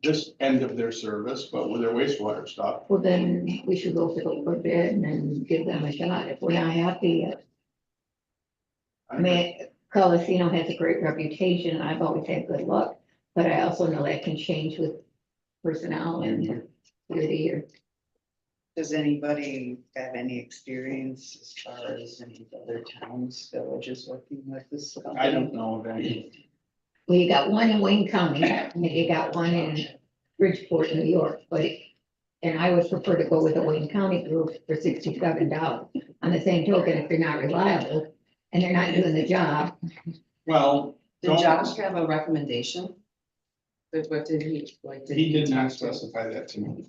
this end of their service, but with their wastewater stuff. well then we should go for bid and give them a shot. If we're not happy, I mean, Colosino has a great reputation. I've always had good luck, but I also know that can change with personnel and through the year. Does anybody have any experience as far as any other towns, villages working with this company? I don't know of any. Well, you got one in Wayne County, and you got one in Bridgeport, New York, and I would prefer to go with the Wayne County group for $67. On the same token, if they're not reliable and they're not doing the job, Well, Did Josh have a recommendation? What did he, like? he did not specify that to me.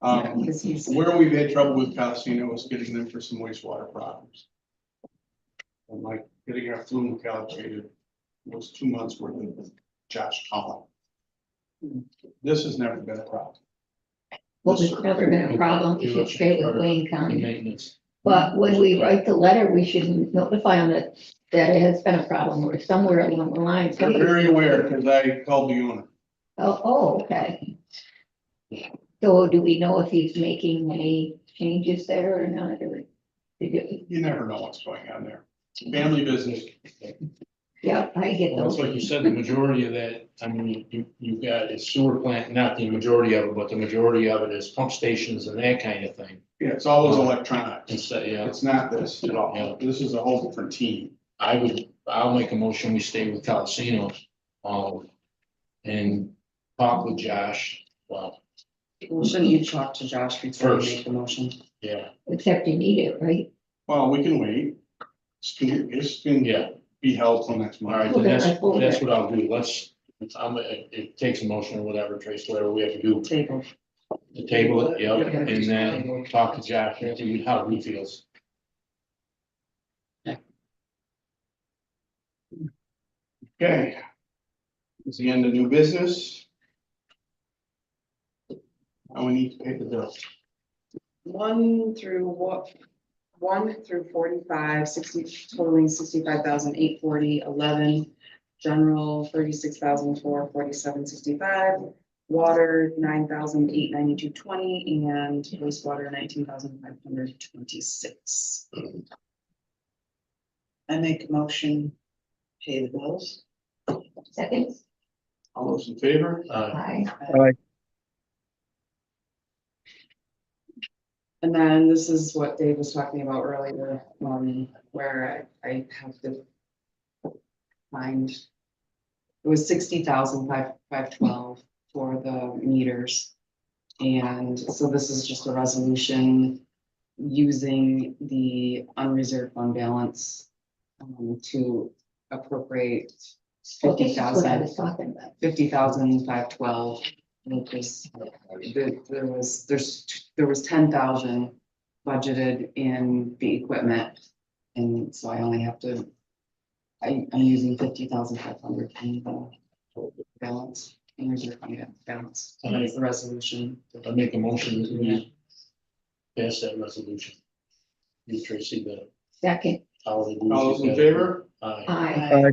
Because he's. Where we've had trouble with Colosino is getting them for some wastewater problems. And like getting our flume calibrated was 2 months worth of Josh calling. This has never been a problem. well, it's never been a problem. You should stay with Wayne The County. maintenance. But when we write the letter, we should notify them that it has been a problem or somewhere along the line. They're very aware because I called the owner. Oh, okay. So do we know if he's making any changes there or not, or? You never know what's going on there. Family business. Yeah, I get Well, it's those. like you said, the majority of that, I mean, you've got a sewer plant, not the majority of it, but the majority of it is pump stations and that kind of thing. Yeah, it's all those electronics. It's, yeah, It's not this at all. Yeah. This is a whole different team. I'll make a motion, we stay with Coliseum, and talk with Josh, well, Well, shouldn't you talk to Josh before you First. make the motion? yeah, Except you need it, right? Well, we can wait. It's can yeah. be held till next All month. right, then that's what I'll do, it takes a motion or whatever, Trace, whatever we have to do, Table. to table it, yeah, and then talk to Josh, and see how he feels. Okay. Is the end of new business? Now we need to pay the bill. 1 through 60, totaling 65,840.11. General 36,447.65. Water 9,892.20 and wastewater 19,526. I make a motion, pay the bills. Second, All those in favor? aye. And then this is what Dave was talking about earlier, where I have to find. It was 60,512 for the meters. And so this is just a resolution using the unreserved fund balance to appropriate So this is what I was talking about. 50,512. There was 10,000 budgeted in the equipment. And so I only have to, I'm using 50,500 in the balance, in reserve fund balance. So that is the resolution. I make a motion to pass that resolution. You, Tracy, the. Second, All those in favor? Aye. aye.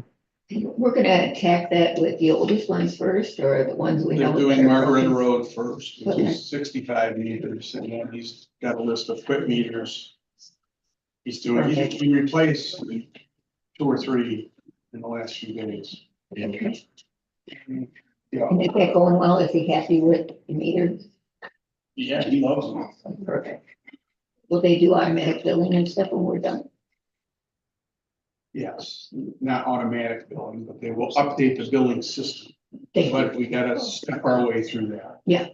We're gonna attack that with the oldest ones first, or the ones we know. They're doing that are Margaret broken? Road first, which Okay. is 65 meters, and then he's got a list of quick meters. He replaced 2 or 3 in the last few days. Okay. Yeah, And is that going well? Is he happy with the meter? yeah, he loves them. Perfect. Will they do automatic billing and stuff when we're done? Yes, not automatic billing, but they will update the billing system. Thank you. But we gotta step our way through that. Yeah.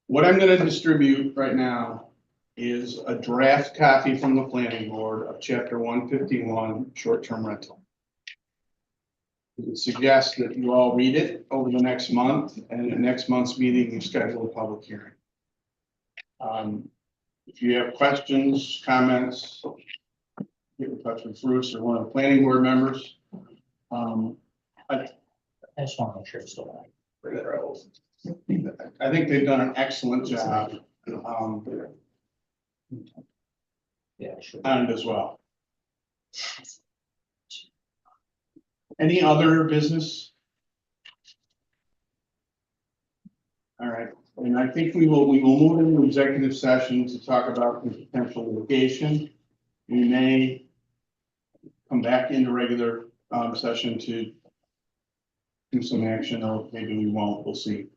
What I'm gonna distribute right now is a draft copy from the planning board of chapter 151, short-term rental. I would suggest that you all read it over the next month, and at next month's meeting, you schedule a public hearing. If you have questions, comments, get in touch with Bruce or one of the planning board members. I just want to make sure it's still on. I think they've done an excellent job, Yeah, sure. on it as well. Any other business? All right, and I think we will move into executive session to talk about the potential litigation. We may come back into regular session to do some action, or maybe we won't, we'll see.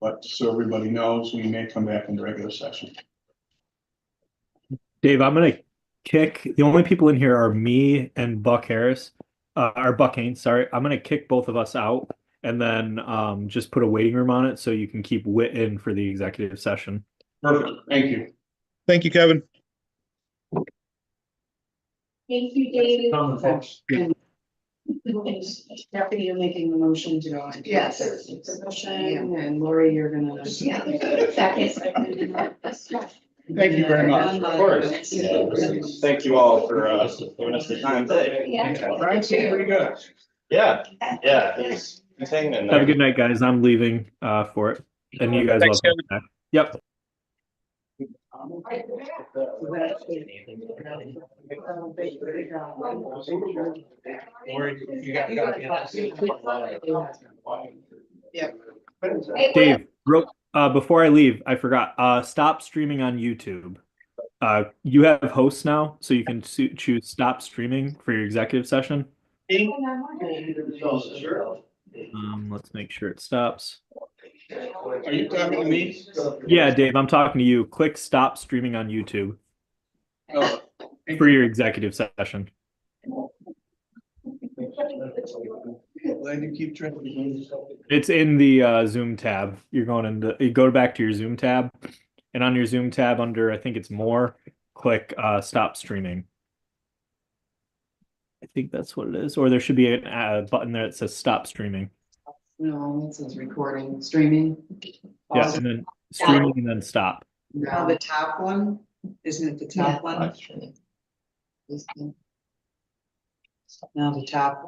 But so everybody knows, we may come back into regular session. Dave, I'm gonna kick. The only people in here are me and Buck Harris, or Buck Haynes. Sorry, I'm gonna kick both of us out, and then just put a waiting room on it so you can keep Wit in for the executive session. Perfect, thank you. Thank you, Kevin. Thank you, David. Stephanie, you're making the motion to go on. Yes. Discussion, and Lori, you're gonna. Yeah, second. Thank you very much. Of course. Thank you all for giving us the time today. Yeah. Brian seemed pretty good. Yeah, he's hanging in Have a there. good night, guys. I'm leaving for it, and you guys Thanks, welcome back. Yep. Yeah. Dave, real Before I leave, I forgot, stop streaming on YouTube. You have hosts now, so you can choose stop streaming for your executive session. Let's make sure it stops. Are you talking to me? Yeah, Dave, I'm talking to you. Click stop streaming on YouTube Oh, for your executive session. glad you keep track of me. It's in the Zoom tab. You're going into, you go back to your Zoom tab, and on your Zoom tab under, I think it's more, click stop streaming. I think that's what it is. Or there should be a button there that says stop streaming. No, it says recording, streaming. Yeah, and then streaming and then stop. Now the top one, isn't it the top one? Live streaming. Now the top one.